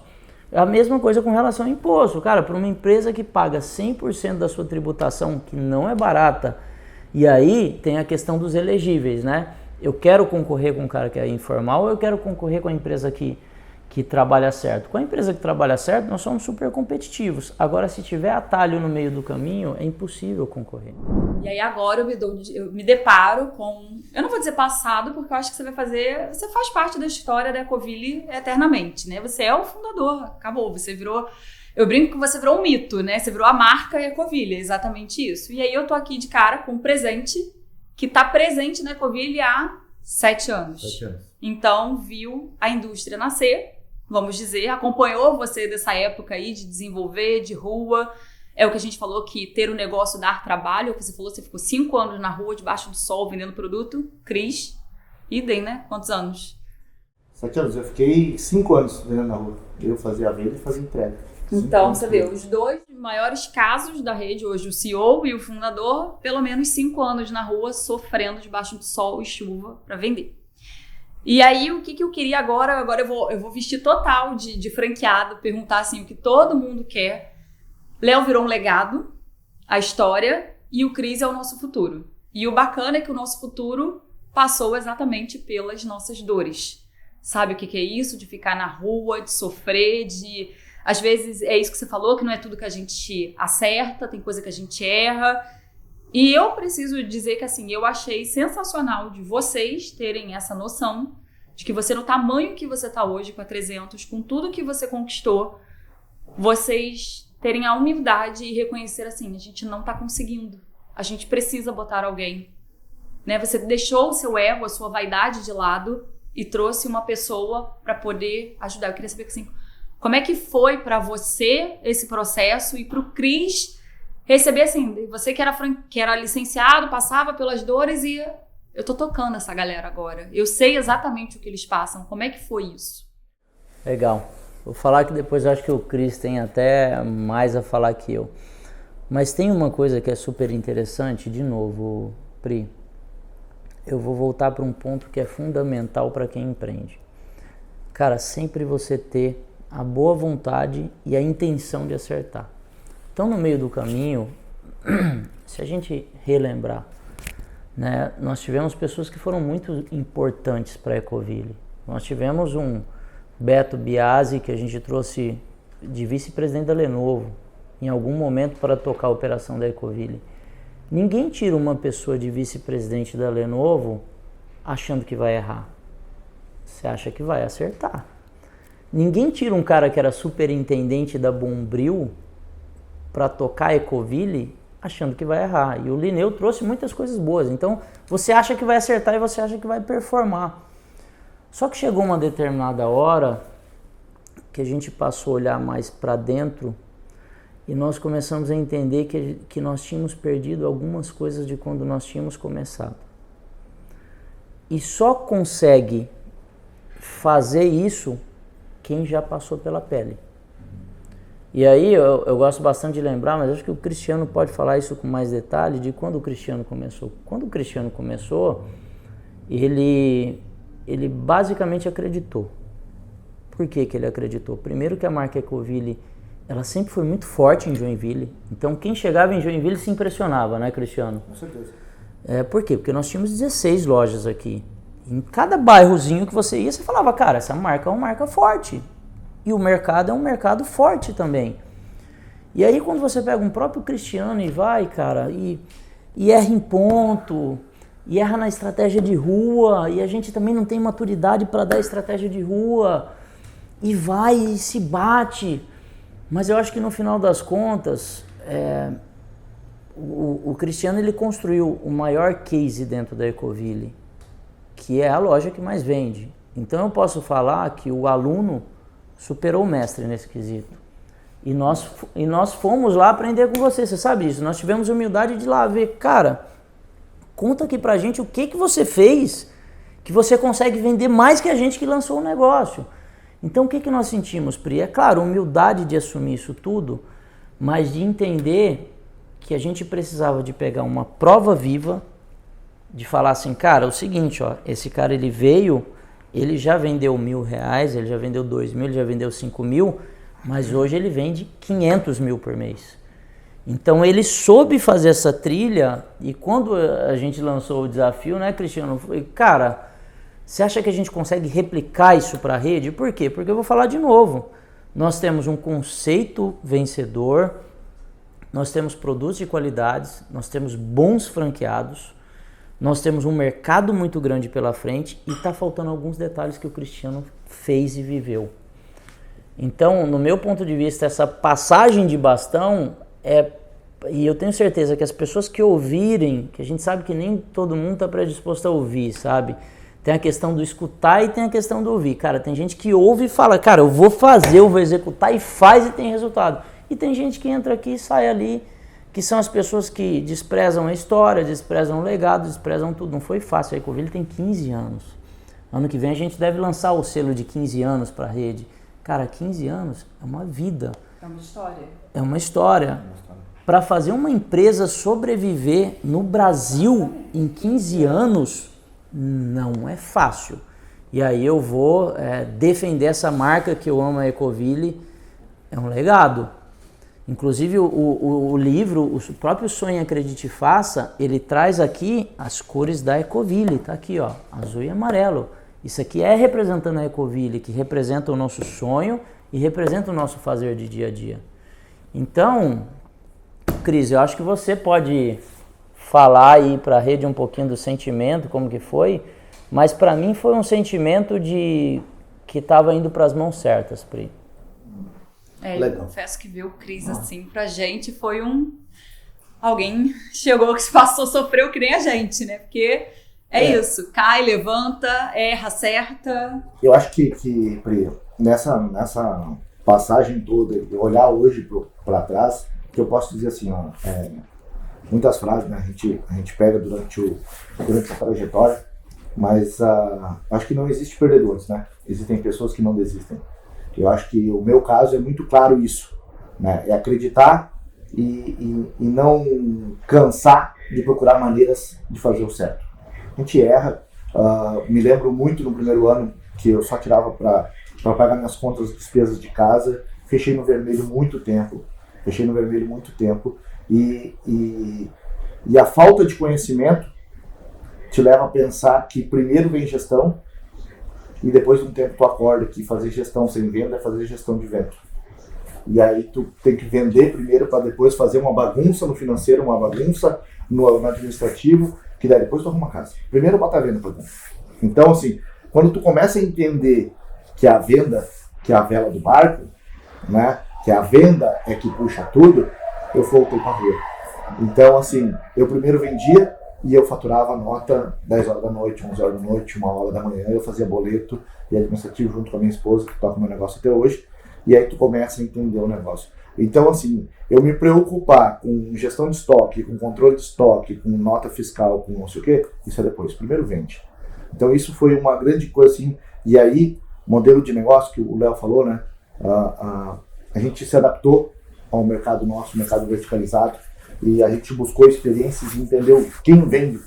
É a mesma coisa com relação ao imposto. Cara, para uma empresa que paga 100% da sua tributação, que não é barata, e aí tem a questão dos elegíveis, né? Eu quero concorrer com um cara que é informal ou eu quero concorrer com a empresa que trabalha certo. Com a empresa que trabalha certo, nós somos super competitivos. Agora, se tiver atalho no meio do caminho, é impossível concorrer. E aí agora eu me deparo com... Eu não vou dizer passado, porque eu acho que você faz parte da história da Ecoville eternamente, né? Você é o fundador, acabou. Você virou... Eu brinco que você virou um mito, né? Você virou a marca Ecoville, é exatamente isso. E aí eu tô aqui de cara com um presente que tá presente na Ecoville há 7 anos. 7 anos. Então, viu a indústria nascer, vamos dizer, acompanhou você dessa época aí de desenvolver, de rua. É o que a gente falou, que ter um negócio dar trabalho. É o que você falou, você ficou 5 anos na rua, debaixo do sol, vendendo produto. Cris, idem, né? Quantos anos? 7 anos. Eu fiquei 5 anos vendendo na rua. Eu fazia a venda e fazia entrega. Então, você vê, os 2 maiores casos da rede hoje, o CEO e o fundador, pelo menos 5 anos na rua, sofrendo debaixo do sol e chuva para vender. E aí, o que eu queria agora eu vou vestir total de franqueado, perguntar assim, o que todo mundo quer. Léo virou um legado, a história, e o Cris é o nosso futuro. E o bacana é que o nosso futuro passou exatamente pelas nossas dores. Sabe o que é isso? De ficar na rua, de sofrer, de... Às vezes é isso que você falou, que não é tudo que a gente acerta, tem coisa que a gente erra. E eu preciso dizer que assim, eu achei sensacional de vocês terem essa noção de que você, no tamanho que você está hoje com a 300, com tudo que você conquistou, vocês terem a humildade e reconhecer assim, a gente não está conseguindo, a gente precisa botar alguém. Né? Você deixou o seu ego, a sua vaidade de lado e trouxe uma pessoa para poder ajudar. Eu queria saber assim, como é que foi para você esse processo e para o Cris receber assim, você que era licenciado, passava pelas dores e eu tô tocando essa galera agora. Eu sei exatamente o que eles passam. Como é que foi isso? Legal. Vou falar que depois eu acho que o Cris tem até mais a falar que eu. Mas tem uma coisa que é super interessante, de novo, Pri. Eu vou voltar para um ponto que é fundamental para quem empreende. Cara, sempre você ter a boa vontade e a intenção de acertar. Então, no meio do caminho, se a gente relembrar, né, nós tivemos pessoas que foram muito importantes para a Ecoville. Nós tivemos um Beto Biasi, que a gente trouxe de vice-presidente da Lenovo, em algum momento para tocar a operação da Ecoville. Ninguém tira uma pessoa de vice-presidente da Lenovo achando que vai errar. Você acha que vai acertar. Ninguém tira um cara que era superintendente da Bombril para tocar a Ecoville achando que vai errar. E o Lineu trouxe muitas coisas boas. Então, você acha que vai acertar e você acha que vai performar. Só que chegou uma determinada hora que a gente passou a olhar mais para dentro e nós começamos a entender que nós tínhamos perdido algumas coisas de quando nós tínhamos começado. E só consegue fazer isso quem já passou pela pele. E aí eu gosto bastante de lembrar, mas acho que o Cristiano pode falar isso com mais detalhe, de quando o Cristiano começou. Quando o Cristiano começou, ele basicamente acreditou. Por que ele acreditou? Primeiro que a marca Ecoville, ela sempre foi muito forte em Joinville. Então quem chegava em Joinville se impressionava, né, Cristiano? Com certeza. Por quê? Porque nós tínhamos 16 lojas aqui. Em cada bairrozinho que você ia, você falava, cara, essa marca é uma marca forte. E o mercado é um mercado forte também. E aí quando você pega um próprio Cristiano e vai, cara, e erra em ponto, e erra na estratégia de rua, e a gente também não tem maturidade para dar estratégia de rua, e vai e se bate. Mas eu acho que no final das contas, o Cristiano ele construiu o maior case dentro da Ecoville, que é a loja que mais vende. Então eu posso falar que o aluno superou o mestre nesse quesito. E nós fomos lá aprender com você sabe disso. Nós tivemos humildade de ir lá ver, cara, conta aqui pra gente o que você fez que você consegue vender mais que a gente que lançou o negócio. Então o que nós sentimos, Pri? É claro, humildade de assumir isso tudo, mas de entender que a gente precisava de pegar uma prova viva, de falar assim, cara, é o seguinte, ó, esse cara ele veio, ele já vendeu R$1.000, ele já vendeu 2.000, ele já vendeu 5.000, mas hoje ele vende 500 mil por mês. Então ele soube fazer essa trilha, e quando a gente lançou o desafio, né, Cristiano, foi, cara, você acha que a gente consegue replicar isso para a rede? Por quê? Porque eu vou falar de novo, nós temos um conceito vencedor, nós temos produtos de qualidades, nós temos bons franqueados, nós temos um mercado muito grande pela frente e está faltando alguns detalhes que o Cristiano fez e viveu. Então, no meu ponto de vista, essa passagem de bastão e eu tenho certeza que as pessoas que ouvirem, que a gente sabe que nem todo mundo está predisposto a ouvir, sabe? Tem a questão do escutar e tem a questão do ouvir. Cara, tem gente que ouve e fala, cara, eu vou fazer, eu vou executar e faz e tem resultado. E tem gente que entra aqui e sai ali, que são as pessoas que desprezam a história, desprezam o legado, desprezam tudo. Não foi fácil, a Ecoville tem 15 anos. Ano que vem a gente deve lançar o selo de 15 anos para a rede. Cara, 15 anos é uma vida. É uma história. É uma história. Para fazer uma empresa sobreviver no Brasil em 15 anos, não é fácil. E aí eu vou defender essa marca que eu amo, a Ecoville, é um legado. Inclusive o livro, o próprio Sonhe, Acredite e Faça, ele traz aqui as cores da Ecoville, tá aqui ó, azul e amarelo. Isso aqui é representando a Ecoville, que representa o nosso sonho e representa o nosso fazer de dia a dia. Então, Cris, eu acho que você pode falar aí para a rede um pouquinho do sentimento, como que foi, mas para mim foi um sentimento de que estava indo para as mãos certas, Pri. Eu confesso que ver o Cris assim pra gente foi alguém chegou que passou, sofreu que nem a gente, né? Porque isso, cai, levanta, erra, acerta. Eu acho que Pri, nessa passagem toda, eu olhar hoje para trás, que eu posso dizer assim, ó, muitas frases, né, a gente pega durante a trajetória, mas acho que não existe perdedores, né? Existem pessoas que não desistem. Eu acho que o meu caso é muito claro isso, né? É acreditar e não cansar de procurar maneiras de fazer o certo. A gente erra. Me lembro muito no primeiro ano que eu só tirava para pagar minhas contas, despesas de casa. Fechei no vermelho muito tempo. E a falta de conhecimento te leva a pensar que primeiro vem gestão e depois de um tempo tu acorda que fazer gestão sem venda é fazer gestão de vento. E aí tu tem que vender primeiro para depois fazer uma bagunça no financeiro, uma bagunça no administrativo, que daí depois tu arruma a casa. Primeiro bota a venda para dentro. Então assim, quando tu começa a entender que a venda, que é a vela do barco, né, que a venda é que puxa tudo, eu voltei para a rua. Então assim, eu primeiro vendia e eu faturava a nota 10 horas da noite, 11 horas da noite, 1 hora da manhã, eu fazia boleto e administrativo junto com a minha esposa, que toca o meu negócio até hoje, e aí tu começa a entender o negócio. Então, assim, eu me preocupar com gestão de estoque, com controle de estoque, com nota fiscal, com não sei o quê, isso é depois. Primeiro vende. Então, isso foi uma grande coisa, assim. E aí, modelo de negócio que o Léo falou, né? A gente se adaptou ao mercado nosso, mercado verticalizado, e a gente buscou experiências e entendeu quem vende,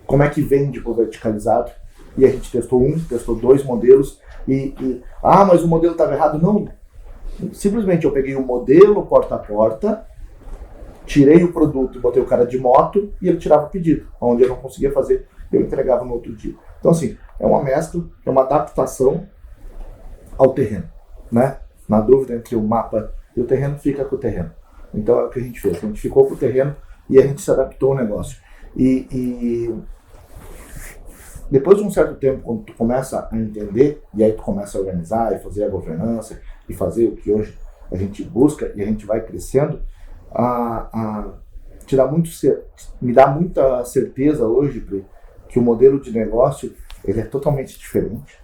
como é que vende pro verticalizado. E a gente testou 2 modelos, mas o modelo estava errado. Não, simplesmente eu peguei o modelo porta a porta, tirei o produto, botei o cara de moto e ele tirava o pedido. Onde eu não conseguia fazer, eu entregava no outro dia. Então, assim, é uma mescla, é uma adaptação ao terreno, né? Na dúvida entre o mapa e o terreno, fica com o terreno. Então é o que a gente fez. A gente ficou com o terreno e a gente se adaptou ao negócio. E depois de um certo tempo, quando tu começa a entender, e aí tu começa a organizar e fazer a governança e fazer o que hoje a gente busca e a gente vai crescendo, me dá muita certeza hoje, Pri, que o modelo de negócio ele é totalmente diferente.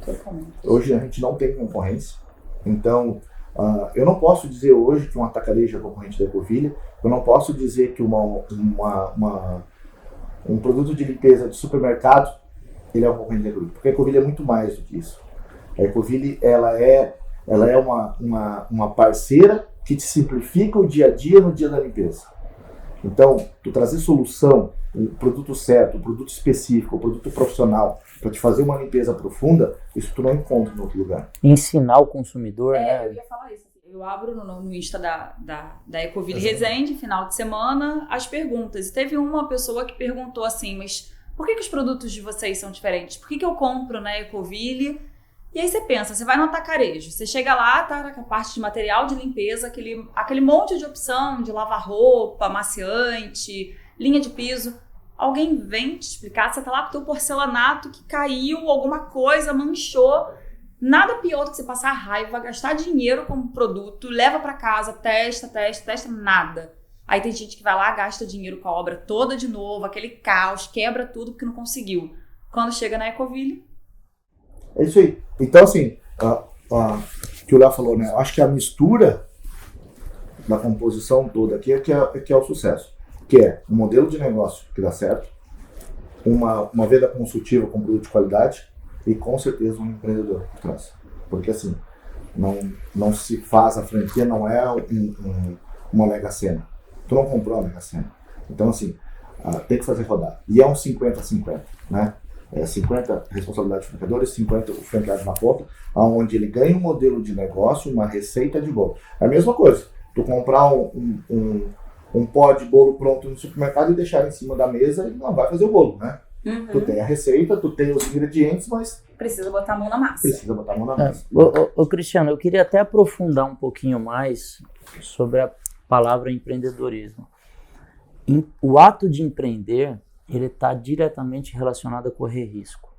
Totalmente. Hoje a gente não tem concorrência. Então, eu não posso dizer hoje que um atacarejo é concorrente da Ecovilha, eu não posso dizer que um produto de limpeza de supermercado ele é um concorrente da Ecovilha, porque a Ecovilha é muito mais do que isso. A Ecovilha ela é uma parceira que te simplifica o dia a dia no dia da limpeza. Então, tu trazer solução, o produto certo, o produto específico, o produto profissional, para te fazer uma limpeza profunda, isso tu não encontra em outro lugar. Ensinar o consumidor, né? Eu ia falar isso. Eu abro no Insta da Ecovilha Resende, final de semana, as perguntas. E teve uma pessoa que perguntou assim, mas por que os produtos de vocês são diferentes? Por que eu compro na Ecovilha? E aí você pensa, você vai no atacarejo, você chega lá, tá a parte de material de limpeza, aquele monte de opção de lavar roupa, amaciante, linha de piso. Alguém vem te explicar, você tá lá com o teu porcelanato que caiu, alguma coisa, manchou. Nada pior do que você passar raiva, gastar dinheiro com um produto, leva pra casa, testa, nada. Aí tem gente que vai lá, gasta dinheiro com a obra toda de novo, aquele caos, quebra tudo porque não conseguiu. Quando chega na Ecovilha... É isso aí. Então, assim, que o Léo falou, né? Eu acho que a mistura da composição toda aqui é que é o sucesso. Que é um modelo de negócio que dá certo, uma venda consultiva com produto de qualidade e, com certeza, um empreendedor por trás. Porque, assim, não se faz a franquia, não é uma Mega Sena. Tu não comprou a Mega Sena. Então, assim, tem que fazer rodar. E é um 50-50, né? 50 responsabilidade do franqueador e 50 o franqueado na ponta, onde ele ganha um modelo de negócio, uma receita de bolo. É a mesma coisa, tu comprar um pó de bolo pronto no supermercado e deixar em cima da mesa, ele não vai fazer o bolo, né? Uhum. Tu tem a receita, tu tem os ingredientes, mas... Precisa botar a mão na massa. Ô, Cristiano, eu queria até aprofundar um pouquinho mais sobre a palavra empreendedorismo. O ato de empreender, ele está diretamente relacionado a correr risco.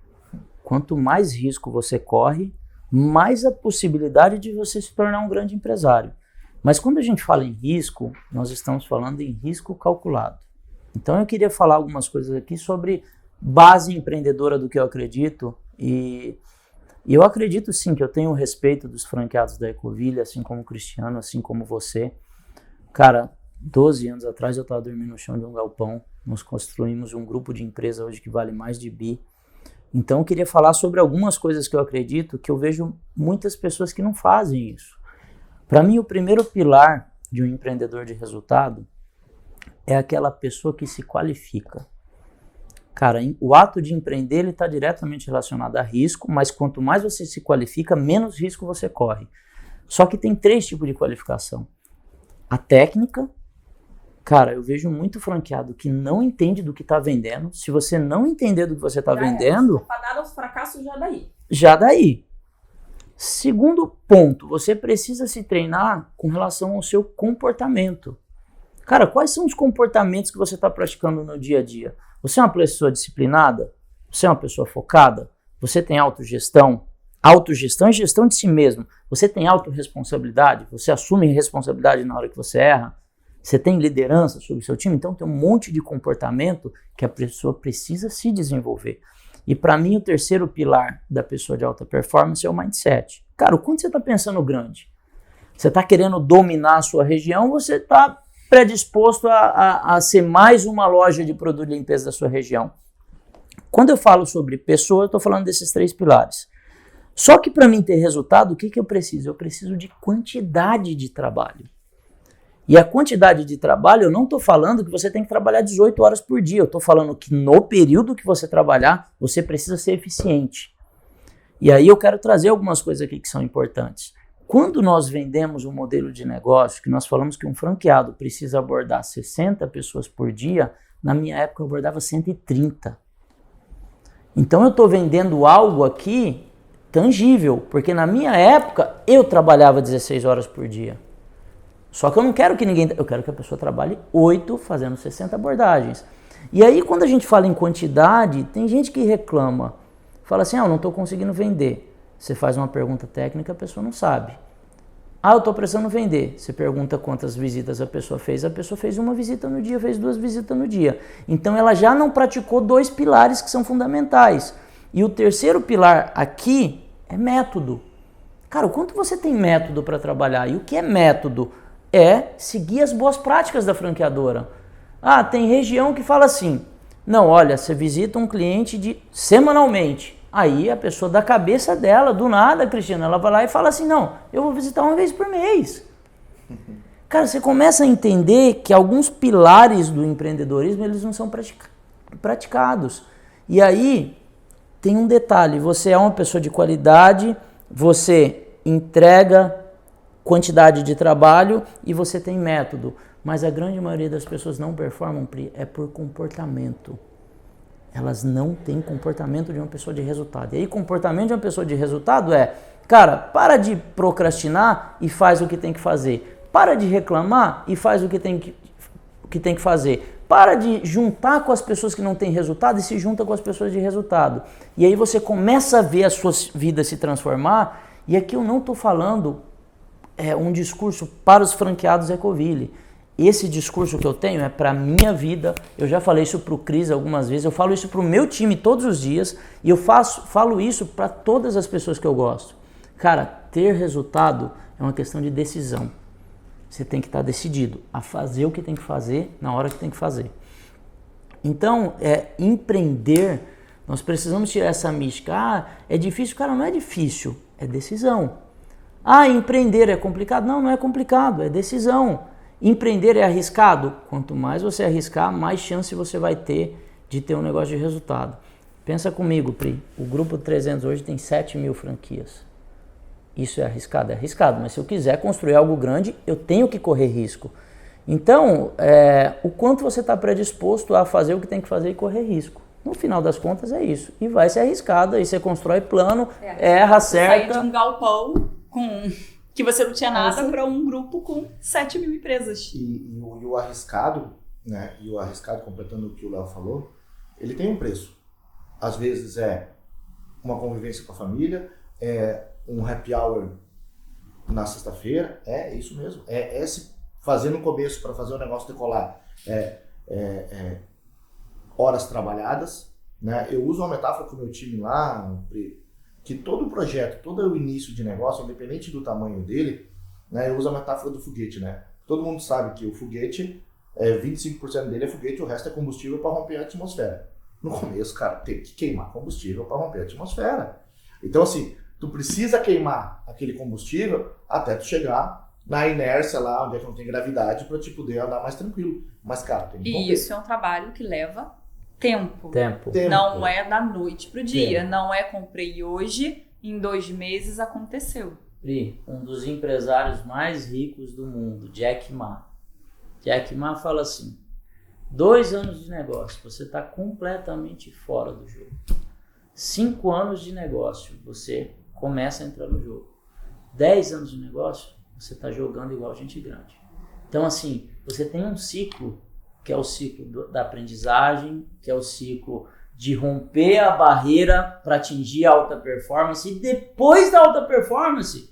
Quanto mais risco você corre, mais a possibilidade de você se tornar um grande empresário. Mas quando a gente fala em risco, nós estamos falando em risco calculado. Então eu queria falar algumas coisas aqui sobre base empreendedora do que eu acredito. E eu acredito sim que eu tenho o respeito dos franqueados da Ecovilha, assim como o Cristiano, assim como você. Cara, 12 anos atrás eu estava dormindo no chão de um galpão. Nós construímos um grupo de empresa hoje que vale mais de bi. Então eu queria falar sobre algumas coisas que eu acredito, que eu vejo muitas pessoas que não fazem isso. Para mim, o primeiro pilar de um empreendedor de resultado é aquela pessoa que se qualifica. Cara, o ato de empreender ele está diretamente relacionado a risco, mas quanto mais você se qualifica, menos risco você corre. Só que tem 3 tipos de qualificação. A técnica. Cara, eu vejo muito franqueado que não entende do que está vendendo. Se você não entender do que você está vendendo... Tá dado aos fracassos já daí. Segundo ponto, você precisa se treinar com relação ao seu comportamento. Cara, quais são os comportamentos que você está praticando no dia a dia? Você é uma pessoa disciplinada? Você é uma pessoa focada? Você tem autogestão? Autogestão e gestão de si mesmo. Você tem autorresponsabilidade? Você assume responsabilidade na hora que você erra? Você tem liderança sobre o seu time? Então tem um monte de comportamento que a pessoa precisa se desenvolver. E para mim o terceiro pilar da pessoa de alta performance é o mindset. Cara, o quanto você está pensando grande? você está querendo dominar a sua região, você está predisposto a ser mais uma loja de produto de limpeza da sua região. Quando eu falo sobre pessoa, eu estou falando desses 3 pilares. Só que para mim ter resultado, o que eu preciso? Eu preciso de quantidade de trabalho. E a quantidade de trabalho, eu não estou falando que você tem que trabalhar 18 horas por dia. Eu estou falando que no período que você trabalhar, você precisa ser eficiente. E aí eu quero trazer algumas coisas aqui que são importantes. Quando nós vendemos um modelo de negócio, que nós falamos que um franqueado precisa abordar 60 pessoas por dia, na minha época eu abordava 130. Então eu estou vendendo algo aqui tangível, porque na minha época eu trabalhava 16 horas por dia. Só que eu não quero que eu quero que a pessoa trabalhe 8 fazendo 60 abordagens. E aí quando a gente fala em quantidade, tem gente que reclama, fala assim, eu não estou conseguindo vender. Você faz uma pergunta técnica, a pessoa não sabe. Eu estou precisando vender. Você pergunta quantas visitas a pessoa fez uma visita no dia, fez 2 visitas no dia. Então ela já não praticou 2 pilares que são fundamentais. E o terceiro pilar aqui é método. Cara, o quanto você tem método para trabalhar? E o que é método? É seguir as boas práticas da franqueadora. Tem região que fala assim, não, olha, você visita um cliente semanalmente. Aí a pessoa da cabeça dela, do nada, Cristiano, ela vai lá e fala assim, não, eu vou visitar uma vez por mês. Cara, você começa a entender que alguns pilares do empreendedorismo, eles não são praticados. E aí, tem um detalhe, você é uma pessoa de qualidade, você entrega quantidade de trabalho e você tem método. Mas a grande maioria das pessoas não performam, é por comportamento. Elas não têm comportamento de uma pessoa de resultado. E aí, comportamento de uma pessoa de resultado cara, para de procrastinar e faz o que tem que fazer. Para de reclamar e faz o que tem que fazer. Para de juntar com as pessoas que não têm resultado e se junta com as pessoas de resultado. E aí você começa a ver a sua vida se transformar. E aqui eu não estou falando um discurso para os franqueados Ecoville. Esse discurso que eu tenho é para a minha vida. Eu já falei isso para o Cris algumas vezes. Eu falo isso para o meu time todos os dias. E eu falo isso para todas as pessoas que eu gosto. Cara, ter resultado é uma questão de decisão. Você tem que estar decidido a fazer o que tem que fazer na hora que tem que fazer. Então, empreender, nós precisamos tirar essa mística. É difícil? Cara, não é difícil, é decisão. Empreender é complicado? Não, não é complicado, é decisão. Empreender é arriscado? Quanto mais você arriscar, mais chance você vai ter de ter um negócio de resultado. Pensa comigo, Pri, o Grupo 300 hoje tem 7.000 franquias. Isso é arriscado? É arriscado, mas se eu quiser construir algo grande, eu tenho que correr risco. Então, o quanto você está predisposto a fazer o que tem que fazer e correr risco. No final das contas é isso. E vai ser arriscado, aí você constrói plano, erra, acerta. Sair de um galpão que você não tinha nada para um grupo com 7.000 empresas. E o arriscado, né? E o arriscado, completando o que o Léo falou, ele tem um preço. Às vezes é uma convivência com a família, um happy hour na sexta-feira, é isso mesmo. É se fazer no começo para fazer o negócio decolar. Horas trabalhadas, né? Eu uso uma metáfora com o meu time lá, que todo projeto, todo o início de negócio, independente do tamanho dele, né? Eu uso a metáfora do foguete, né? Todo mundo sabe que o foguete, 25% dele é foguete, o resto é combustível para romper a atmosfera. No começo, cara, tem que queimar combustível para romper a atmosfera. Então, assim, tu precisa queimar aquele combustível até tu chegar na inércia lá, onde é que não tem gravidade, para te poder andar mais tranquilo. Mas, cara, tem que romper. E isso é um trabalho que leva tempo. Tempo. Não é da noite pro dia. Não comprei hoje, em 2 meses aconteceu. Pri, um dos empresários mais ricos do mundo, Jack Ma. Jack Ma fala assim, 2 anos de negócio, você está completamente fora do jogo. 5 anos de negócio, você começa a entrar no jogo. 10 anos de negócio, você está jogando igual gente grande. Então, assim, você tem um ciclo, que é o ciclo da aprendizagem, que é o ciclo de romper a barreira para atingir a alta performance. E depois da alta performance,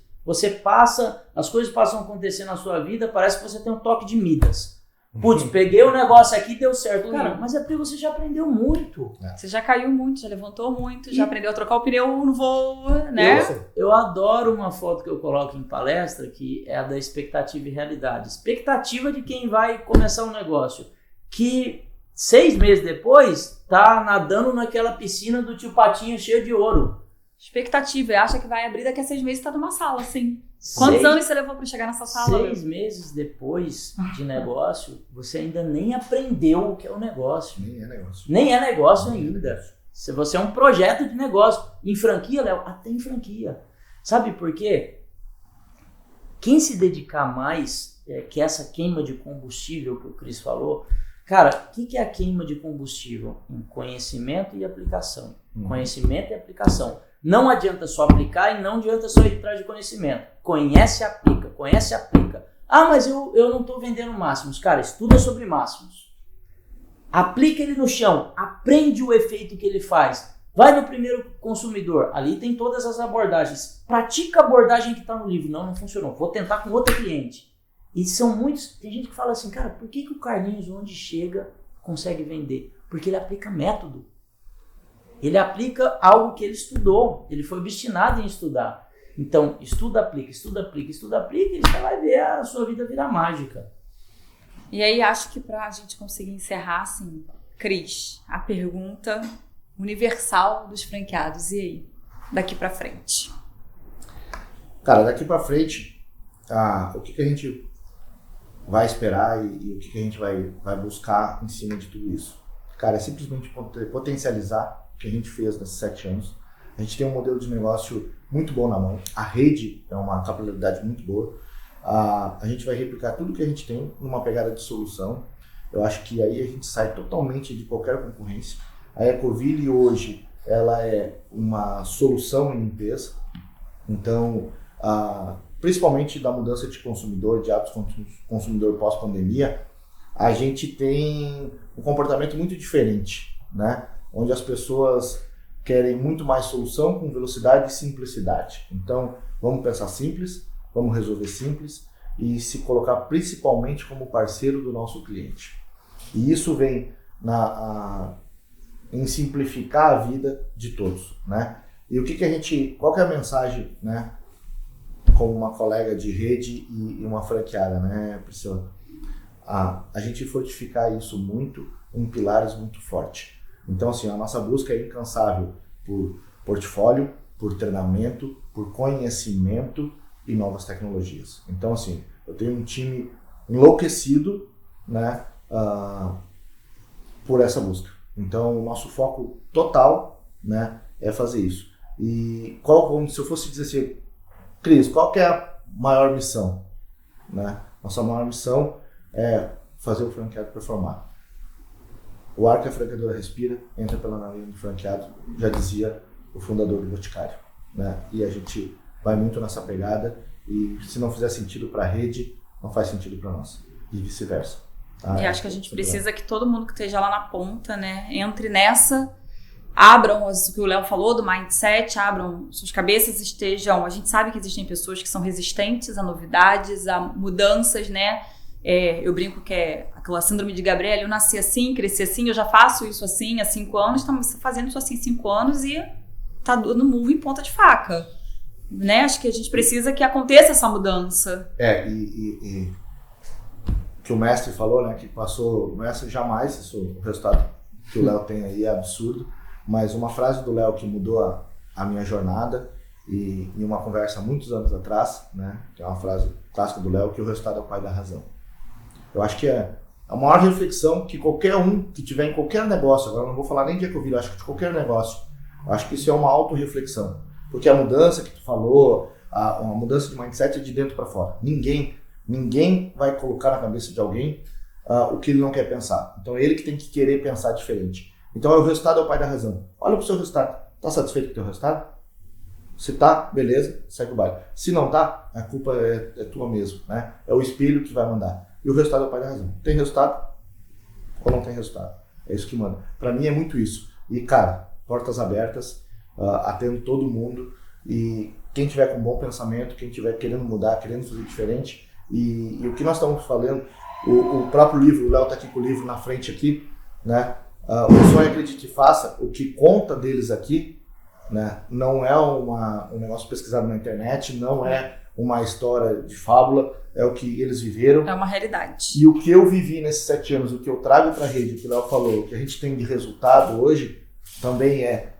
as coisas passam a acontecer na sua vida, parece que você tem um toque de Midas. Putz, peguei o negócio aqui, deu certo. Cara, mas é porque você já aprendeu muito. Você já caiu muito, já levantou muito, já aprendeu a trocar o pneu no voo, né? Eu adoro uma foto que eu coloco em palestra, que é a da expectativa e realidade. Expectativa de quem vai começar um negócio, que 6 meses depois tá nadando naquela piscina do tio Patinho cheia de ouro. Expectativa, acha que vai abrir daqui a 6 meses e tá numa sala, assim. Quantos anos você levou pra chegar nessa sala? 6 meses depois de negócio, você ainda nem aprendeu o que é o negócio. Nem é negócio. Nem é negócio ainda. Se você é um projeto de negócio. Em franquia, Léo, até em franquia. Sabe por quê? Quem se dedicar mais, que é essa queima de combustível que o Cris falou, cara, o que é a queima de combustível? Em conhecimento e aplicação. Conhecimento e aplicação. Não adianta só aplicar e não adianta só ir atrás de conhecimento. Conhece e aplica, conhece e aplica. Ah, mas eu não estou vendendo máximos. Cara, estuda sobre máximos. Aplica ele no chão, aprende o efeito que ele faz. Vai no primeiro consumidor, ali tem todas as abordagens. Pratica a abordagem que está no livro. Não funcionou, vou tentar com outro cliente. E são muitos, tem gente que fala assim, cara, por que o Carlinhos, onde chega, consegue vender? Porque ele aplica método. Ele aplica algo que ele estudou, ele foi obstinado em estudar. Então, estuda, aplica, estuda, aplica, estuda, aplica, e você vai ver a sua vida virar mágica. E aí, acho que pra gente conseguir encerrar, assim, Cris, a pergunta universal dos franqueados, e aí, daqui pra frente? Cara, daqui pra frente, o que a gente vai esperar e o que a gente vai buscar em cima de tudo isso? Cara, é simplesmente potencializar que a gente fez nesses 7 anos. A gente tem um modelo de negócio muito bom na mão. A rede é uma capilaridade muito boa. A gente vai replicar tudo que a gente tem numa pegada de solução. Eu acho que aí a gente sai totalmente de qualquer concorrência. A Ecoville hoje, ela é uma solução em limpeza. Então, principalmente da mudança de consumidor, de hábitos consumidor pós-pandemia, a gente tem um comportamento muito diferente, né? Onde as pessoas querem muito mais solução com velocidade e simplicidade. Então, vamos pensar simples, vamos resolver simples e se colocar principalmente como parceiro do nosso cliente. E isso vem em simplificar a vida de todos, né? E qual que é a mensagem, né? Como uma colega de rede e uma franqueada, né, Priscila? A gente fortificar isso muito em pilares muito fortes. Então, assim, a nossa busca é incansável por portfólio, por treinamento, por conhecimento e novas tecnologias. Então, assim, eu tenho um time enlouquecido, né, por essa busca. Então, o nosso foco total, né, é fazer isso. E se eu fosse dizer assim, Cris, qual que é a maior missão? Né? Nossa maior missão é fazer o franqueado performar. O ar que a franqueadora respira entra pela narina do franqueado, já dizia o fundador do Boticário, né? E a gente vai muito nessa pegada e se não fizer sentido para a rede, não faz sentido para nós e vice-versa. E acho que a gente precisa que todo mundo que esteja lá na ponta, né, entre nessa, abram o que o Léo falou do mindset, abram suas cabeças, estejam. A gente sabe que existem pessoas que são resistentes a novidades, a mudanças, né? Eu brinco que é aquela síndrome de Gabriela, eu nasci assim, cresci assim, eu já faço isso assim há 5 anos, estamos fazendo isso assim há 5 anos e tá dando murro em ponta de faca, né? Acho que a gente precisa que aconteça essa mudança. E que o mestre falou, né, que passou, o mestre jamais, o resultado que o Léo tem aí é absurdo, mas uma frase do Léo que mudou a minha jornada e em uma conversa há muitos anos atrás, né, que é uma frase clássica do Léo, que o resultado é o pai da razão. Eu acho que é a maior reflexão que qualquer um que tiver em qualquer negócio, agora eu não vou falar nem de Ecoville, acho que de qualquer negócio, eu acho que isso é uma autorreflexão. Porque a mudança que tu falou, uma mudança de mindset é de dentro para fora. Ninguém vai colocar na cabeça de alguém o que ele não quer pensar. Então é ele que tem que querer pensar diferente. Então o resultado é o pai da razão. Olha pro seu resultado. Tá satisfeito com o teu resultado? Se tá, beleza, segue o baile. Se não tá, a culpa é tua mesmo, né? É o espelho que vai mandar. E o resultado é o pai da razão. Tem resultado ou não tem resultado? É isso que manda. Pra mim é muito isso. E, cara, portas abertas, atendo todo mundo. E quem tiver com bom pensamento, quem tiver querendo mudar, querendo fazer diferente. E o que nós estamos falando, O próprio livro, o Léo está aqui com o livro na frente aqui, né? O Sonho, Acredite e Faça, o que conta deles aqui, né? Não é um negócio pesquisado na internet, não é uma história de fábula, é o que eles viveram. É uma realidade. E o que eu vivi nesses 7 anos, o que eu trago para a rede, o que o Léo falou, o que a gente tem de resultado hoje, também é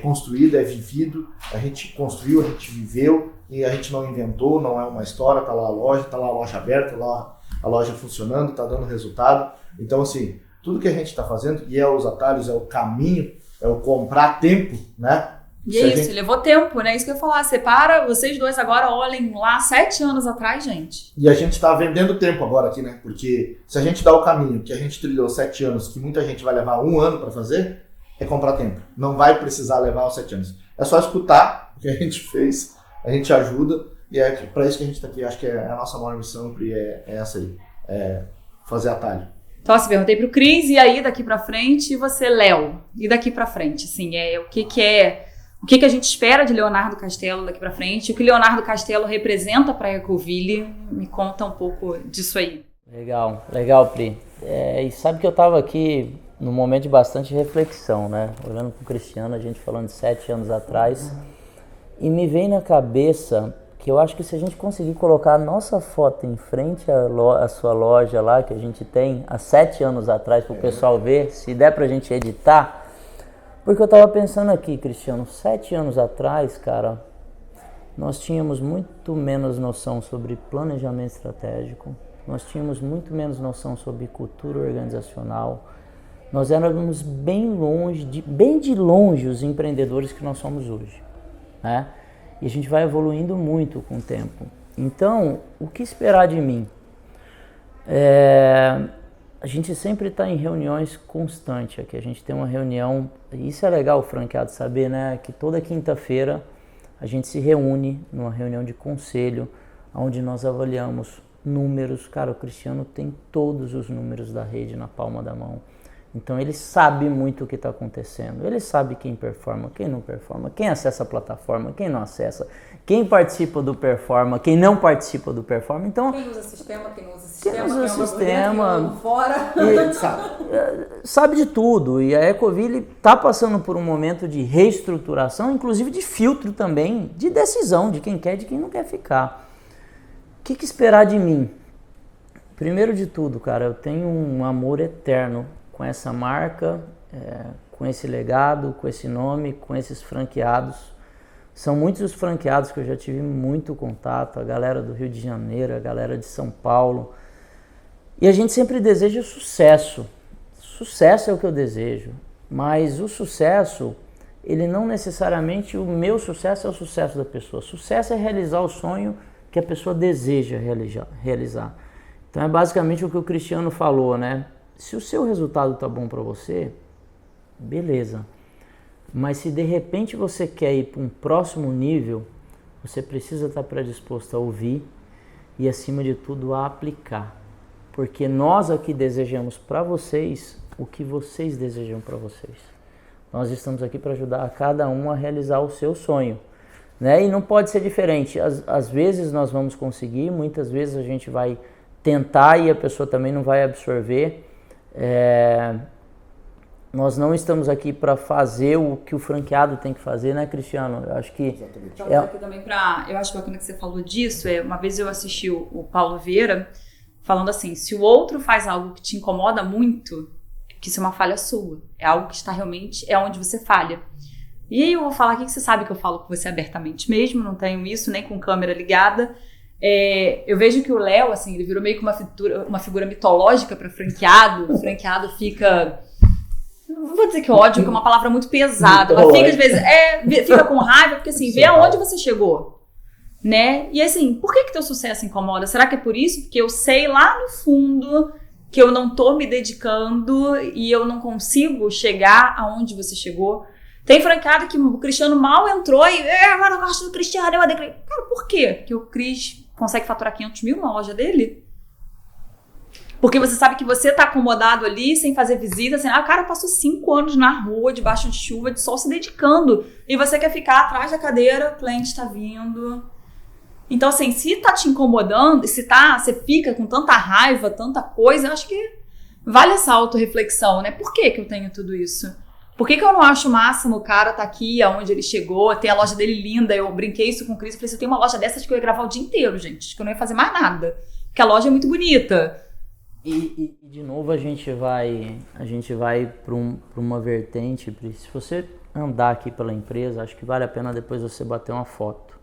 construído, é vivido, a gente construiu, a gente viveu, e a gente não inventou, não é uma história, tá lá a loja aberta, tá lá a loja funcionando, tá dando resultado. Então, assim, tudo que a gente está fazendo, e é os atalhos, é o caminho, é o comprar tempo, né? E é isso, levou tempo, né? Isso que eu ia falar. Separa, vocês dois agora olhem lá 7 anos atrás, gente. E a gente está vendendo tempo agora aqui, né? Porque se a gente dá o caminho que a gente trilhou 7 anos, que muita gente vai levar 1 ano para fazer, é comprar tempo. Não vai precisar levar os 7 anos. É só escutar o que a gente fez, a gente ajuda, e é para isso que a gente está aqui. Acho que a nossa maior missão é essa aí, é fazer atalho. Então, assim, perguntei pro Cris, e aí daqui pra frente, e você, Léo, e daqui pra frente, assim, o que a gente espera de Leonardo Castelo daqui pra frente, o que Leonardo Castelo representa pra Ecoville, me conta um pouco disso aí. Legal, Pri. E sabe que eu tava aqui num momento de bastante reflexão, né? Olhando pro Cristiano, a gente falando de 7 anos atrás, e me vem na cabeça que eu acho que se a gente conseguir colocar a nossa foto em frente à sua loja lá, que a gente tem há 7 anos atrás, para o pessoal ver, se der pra gente editar, porque eu tava pensando aqui, Cristiano, 7 anos atrás, cara, nós tínhamos muito menos noção sobre planejamento estratégico, nós tínhamos muito menos noção sobre cultura organizacional, nós éramos bem de longe os empreendedores que nós somos hoje, né? E a gente vai evoluindo muito com o tempo. Então, o que esperar de mim? A gente sempre está em reuniões constantes aqui. A gente tem uma reunião, e isso é legal o franqueado saber, né? Que toda quinta-feira a gente se reúne numa reunião de conselho, onde nós avaliamos números. Cara, o Cristiano tem todos os números da rede na palma da mão. Então ele sabe muito o que está acontecendo, ele sabe quem performa, quem não performa, quem acessa a plataforma, quem não acessa, quem participa do performa, quem não participa do performa. Então, quem usa sistema, quem não usa sistema, quem usa sistema, dentro, fora. Sabe de tudo. E a Ecoville está passando por um momento de reestruturação, inclusive de filtro também, de decisão de quem quer e de quem não quer ficar. O que esperar de mim? Primeiro de tudo, cara, eu tenho um amor eterno com essa marca, com esse legado, com esse nome, com esses franqueados. São muitos os franqueados que eu já tive muito contato, a galera do Rio de Janeiro, a galera de São Paulo. E a gente sempre deseja sucesso. Sucesso é o que eu desejo, mas o sucesso, ele não necessariamente, o meu sucesso é o sucesso da pessoa. Sucesso é realizar o sonho que a pessoa deseja realizar. Então é basicamente o que o Cristiano falou, né? Se o seu resultado tá bom para você, beleza. Mas se de repente você quer ir para um próximo nível, você precisa estar predisposto a ouvir e, acima de tudo, a aplicar. Porque nós aqui desejamos para vocês o que vocês desejam para vocês. Nós estamos aqui para ajudar a cada um a realizar o seu sonho, né? E não pode ser diferente. Às vezes nós vamos conseguir, muitas vezes a gente vai tentar e a pessoa também não vai absorver. Nós não estamos aqui para fazer o que o franqueado tem que fazer, né, Cristiano? Eu acho que... Aqui também eu acho bacana que você falou disso. Uma vez eu assisti o Paulo Vieira falando assim, se o outro faz algo que te incomoda muito, que isso é uma falha sua. É algo que está realmente, é onde você falha. E aí eu vou falar aqui que você sabe que eu falo com você abertamente mesmo, não tenho isso nem com câmera ligada. Eu vejo que o Léo, assim, ele virou meio que uma figura mitológica para franqueado. O franqueado fica... Não vou dizer que ódio, que é uma palavra muito pesada, mas fica às vezes... fica com raiva, porque assim, vê aonde você chegou, né? E assim, por que teu sucesso incomoda? Será que é por isso? Porque eu sei lá no fundo que eu não tô me dedicando e eu não consigo chegar aonde você chegou. Tem franqueado que o Cristiano mal entrou e agora eu gosto do Cristiano, eu odeio. Cara, por quê? Porque o Cris consegue faturar 500 mil na loja dele? Porque você sabe que você tá acomodado ali, sem fazer visita, assim, o cara passou 5 anos na rua, debaixo de chuva, de sol, se dedicando. E você quer ficar atrás da cadeira, o cliente tá vindo. Então, assim, se tá te incomodando, você fica com tanta raiva, tanta coisa, eu acho que vale essa autorreflexão, né? Por que eu tenho tudo isso? Por que eu não acho o máximo o cara tá aqui, aonde ele chegou, tem a loja dele linda, eu brinquei isso com o Cris, falei, se eu tenho uma loja dessa, acho que eu ia gravar o dia inteiro, gente, acho que eu não ia fazer mais nada, porque a loja é muito bonita. E de novo a gente vai para uma vertente, se você andar aqui pela empresa, acho que vale a pena depois você bater uma foto.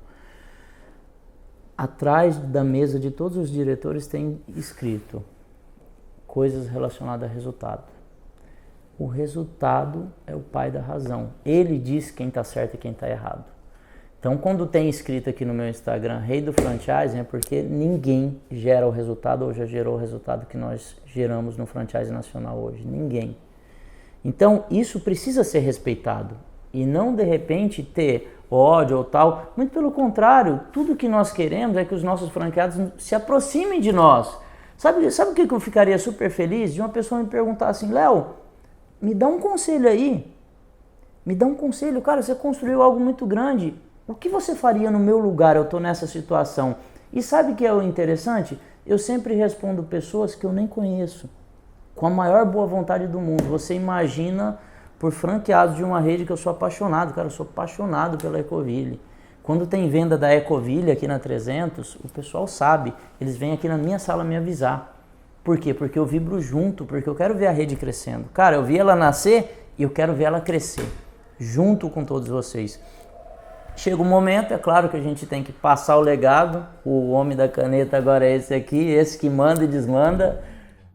Atrás da mesa de todos os diretores tem escrito coisas relacionadas a resultado. O resultado é o pai da razão. Ele diz quem está certo e quem está errado. Então, quando tem escrito aqui no meu Instagram, Rei do Franchising, é porque ninguém gera o resultado ou já gerou o resultado que nós geramos no franchise nacional hoje. Ninguém. Então, isso precisa ser respeitado. E não, de repente, ter ódio ou tal. Muito pelo contrário, tudo que nós queremos é que os nossos franqueados se aproximem de nós. Sabe o que eu ficaria super feliz? De uma pessoa me perguntar assim, Léo, me dá um conselho aí. Me dá um conselho. Cara, você construiu algo muito grande. O que você faria no meu lugar? Eu estou nessa situação. E sabe o que é o interessante? Eu sempre respondo pessoas que eu nem conheço. Com a maior boa vontade do mundo. Você imagina por franqueados de uma rede que eu sou apaixonado. Cara, eu sou apaixonado pela Ecoville. Quando tem venda da Ecoville aqui na 300, o pessoal sabe. Eles vêm aqui na minha sala me avisar. Por quê? Porque eu vibro junto, porque eu quero ver a rede crescendo. Cara, eu vi ela nascer e eu quero ver ela crescer. Junto com todos vocês. Chega um momento, é claro que a gente tem que passar o legado. O homem da caneta agora é esse aqui, esse que manda e desmanda.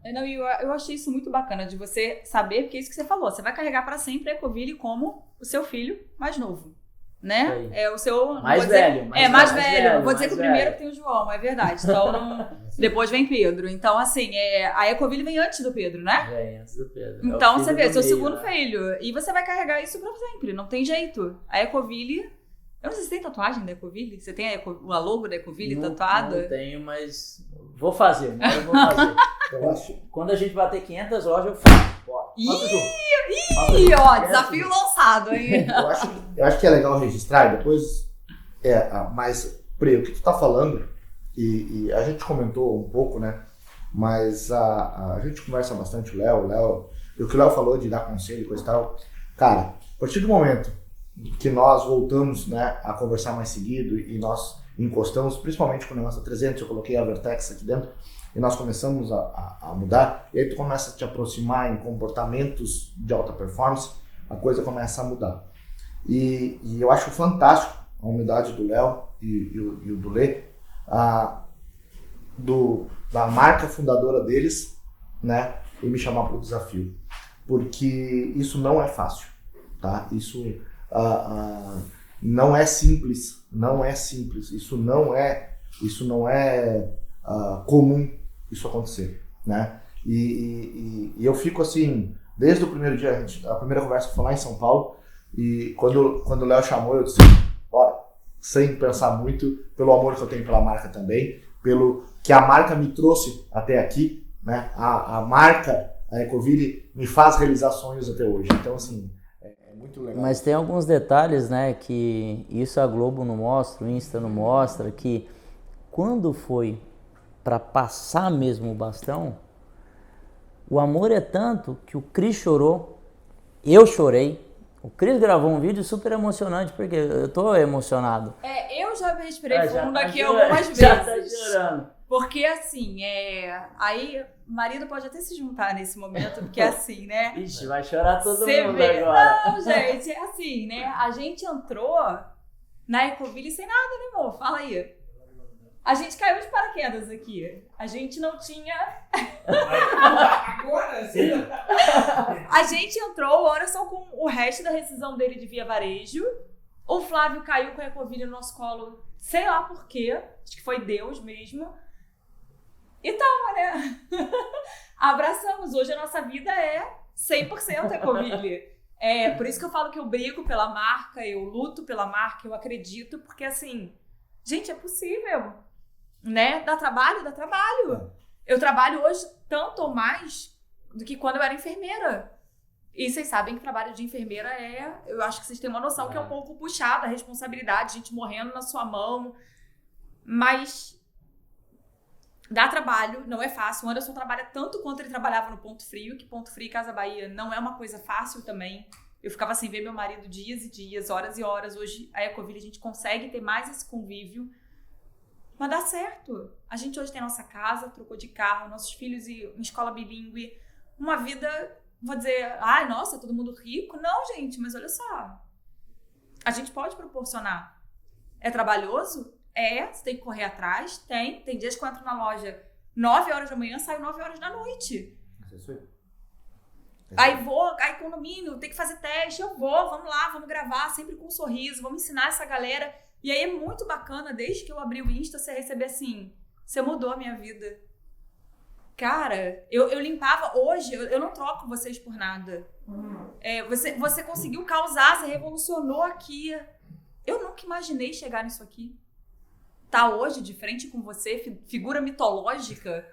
Não, eu achei isso muito bacana de você saber, porque é isso que você falou. Você vai carregar para sempre a Ecoville como o seu filho mais novo, né? É o seu... Mais velho. Mais velho. Vou dizer que o primeiro que tem o João, é verdade. Então, depois vem Pedro. Então, assim, a Ecoville vem antes do Pedro, né? Vem antes do Pedro. Então, você vê, seu segundo filho. E você vai carregar isso para sempre, não tem jeito. A Ecoville... Eu não sei se tem tatuagem da Ecoville. Você tem a logo da Ecoville tatuada? Não tenho, mas vou fazer. Eu acho. Quando a gente bater 500 lojas, eu faço. Desafio lançado, hein? Eu acho que é legal registrar, depois... mas, Pri, o que tu tá falando, e a gente comentou um pouco, né? Mas a gente conversa bastante, o Léo, e o que o Léo falou de dar conselho e coisa e tal. Cara, a partir do momento que nós voltamos, né, a conversar mais seguido e nós encostamos, principalmente com o negócio da 300, eu coloquei a Vertex aqui dentro, e nós começamos a mudar, e aí tu começa a te aproximar em comportamentos de alta performance, a coisa começa a mudar. E eu acho fantástico a humildade do Léo e o do Lê, da marca fundadora deles, né, e me chamar para o desafio. Porque isso não é fácil, tá? Isso não é simples, isso não é comum isso acontecer, né? E eu fico assim, desde o primeiro dia, a primeira conversa foi lá em São Paulo, e quando o Léo chamou, eu disse, bora, sem pensar muito, pelo amor que eu tenho pela marca também, pelo que a marca me trouxe até aqui, né? A marca, a Ecoville, me faz realizar sonhos até hoje. Então, assim, é muito legal. Mas tem alguns detalhes, né, que isso a Globo não mostra, o Insta não mostra, que quando foi para passar mesmo o bastão, o amor é tanto que o Cris chorou, eu chorei. O Cris gravou um vídeo super emocionante, porque eu tô emocionado. Eu já respirei fundo aqui algumas vezes. Já tá chorando. Porque assim, aí o marido pode até se juntar nesse momento, porque assim, né? Ixi, vai chorar todo mundo vê. agora. Não, gente, é assim, né? A gente entrou na Ecoville sem nada, né, amor? Fala aí. A gente caiu de paraquedas aqui. A gente não tinha... Agora sim. A gente entrou, o Anderson com o resto da rescisão dele de Via Varejo. O Flávio caiu com a Ecoville no nosso colo, sei lá por quê. Acho que foi Deus mesmo. E tava, né? Abraçamos. Hoje a nossa vida é 100% Ecoville. Por isso que eu falo que eu brigo pela marca, eu luto pela marca, eu acredito, porque assim, gente, é possível, né? Dá trabalho? Dá trabalho. Eu trabalho hoje tanto ou mais do que quando eu era enfermeira. E vocês sabem que trabalho de enfermeira eu acho que vocês têm uma noção que é um pouco puxada, a responsabilidade, gente morrendo na sua mão. Mas dá trabalho, não é fácil. O Anderson trabalha tanto quanto ele trabalhava no Ponto Frio, que Ponto Frio e Casa Bahia não é uma coisa fácil também. Eu ficava sem ver meu marido dias e dias, horas e horas. Hoje, a Ecoville, a gente consegue ter mais esse convívio. Mas dá certo. A gente hoje tem nossa casa, trocou de carro, nossos filhos em escola bilíngue. Uma vida, vou dizer, ai, nossa, todo mundo rico. Não, gente, mas olha só. A gente pode proporcionar. É trabalhoso? É. Você tem que correr atrás? Tem. Tem dias que eu entro na loja 9 horas da manhã, saio 9 horas da noite. Isso aí. Aí condomínio, tem que fazer teste, eu vou, vamos lá, vamos gravar, sempre com um sorriso, vamos ensinar essa galera. E aí é muito bacana, desde que eu abri o Insta, você receber assim, você mudou a minha vida. Cara, eu limpava, hoje, eu não troco vocês por nada. Você conseguiu causar, você revolucionou aqui. Eu nunca imaginei chegar nisso aqui. Tá hoje de frente com você, figura mitológica.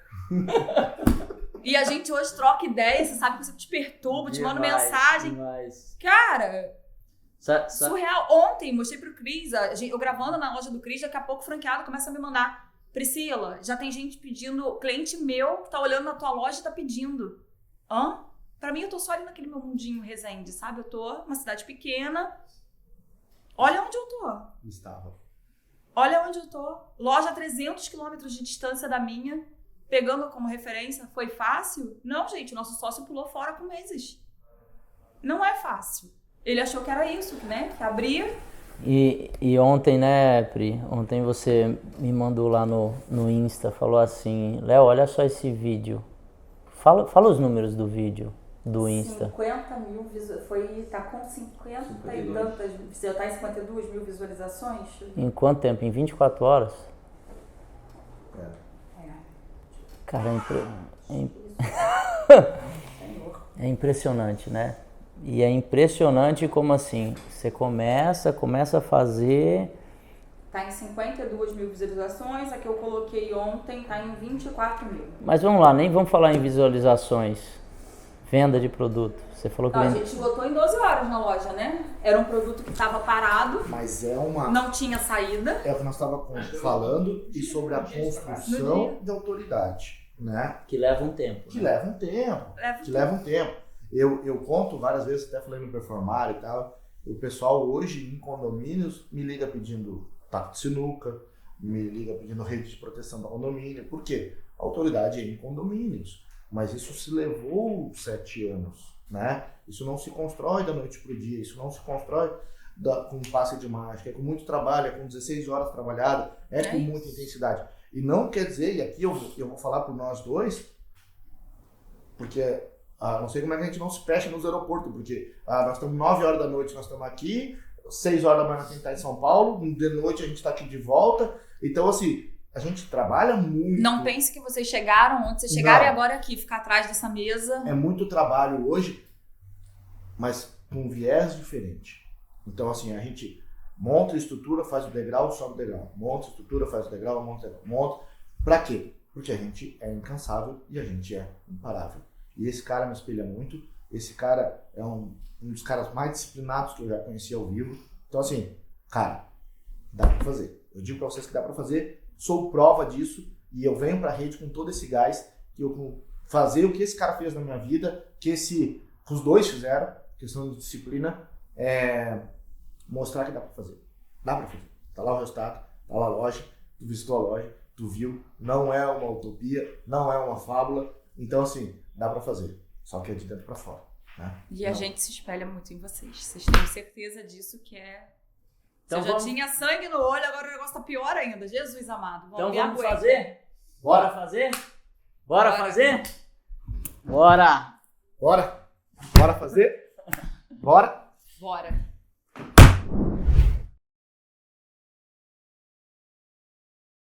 E a gente hoje troca ideias, você sabe que você te perturba, te manda mensagem. Demais. Cara, surreal. Ontem, mostrei pro Cris, eu gravando na loja do Cris, daqui a pouco o franqueado começa a me mandar. Priscila, já tem gente pedindo, cliente meu que tá olhando na tua loja e tá pedindo. Pra mim, eu tô só ali naquele meu mundinho Resende, sabe? Eu tô numa cidade pequena. Olha onde eu tô. Olha onde eu tô. Loja a 300 quilômetros de distância da minha. Pegando como referência, foi fácil? Não, gente, o nosso sócio pulou fora com meses. Não é fácil. Ele achou que era isso, né? Que abria. E ontem, né, Pri? Ontem você me mandou lá no Insta, falou assim, Léo, olha só esse vídeo. Fala os números do vídeo do Insta. 50 mil tá com 50 e tantas, você tá em 52 mil visualizações? Em quanto tempo? Em 24 horas? Cara, é impressionante, né? E é impressionante como assim, você começa a fazer... Tá em 52 mil visualizações, a que eu coloquei ontem tá em 24 mil. Mas vamos lá, nem vamos falar em visualizações, venda de produto. Você falou que... A gente botou em 12 horas na loja, né? Era um produto que estava parado, Mas não tinha saída. É o que nós estávamos falando e sobre a construção de autoridade, né? Que leva um tempo. Que leva um tempo. Eu conto várias vezes, até falei no Performar e tal, o pessoal hoje em condomínios me liga pedindo taco de sinuca, me liga pedindo rede de proteção do condomínio. Por quê? A autoridade é em condomínios, mas isso se levou 7 anos, né? Isso não se constrói da noite pro dia, isso não se constrói com um passe de mágica, é com muito trabalho, é com 16 horas trabalhado, é com muita intensidade. E não quer dizer, e aqui eu vou falar por nós dois, porque... não sei como é que a gente não se fecha nos aeroportos, porque nós estamos 9 horas da noite, nós estamos aqui, 6 horas da manhã nós temos que estar em São Paulo, de noite a gente está aqui de volta. Então, assim, a gente trabalha muito. Não pense que vocês chegaram onde vocês chegaram e agora aqui, ficar atrás dessa mesa. É muito trabalho hoje, mas com um viés diferente. Então, assim, a gente monta a estrutura, faz o degrau, sobe o degrau. Monta a estrutura, faz o degrau, monta o degrau. Monta. Pra quê? Porque a gente é incansável e a gente é imparável. E esse cara me espelha muito. Esse cara é um dos caras mais disciplinados que eu já conheci ao vivo. Então, assim, cara, dá pra fazer. Eu digo pra vocês que dá pra fazer. Sou prova disso. E eu venho pra rede com todo esse gás. Que eu fazer o que esse cara fez na minha vida. Que os dois fizeram. Questão de disciplina. Mostrar que dá pra fazer. Dá pra fazer. Tá lá o resultado. Tá lá a loja. Tu visitou a loja. Tu viu. Não é uma utopia. Não é uma fábula. Então, assim... Dá pra fazer, só que é de dentro pra fora, né? E a gente se espelha muito em vocês. Vocês têm certeza disso que é... Então você já tinha sangue no olho, agora o negócio tá pior ainda. Jesus amado. Então vamos fazer? Bora fazer? Bora fazer? Bora! Bora fazer? Bora? Bora.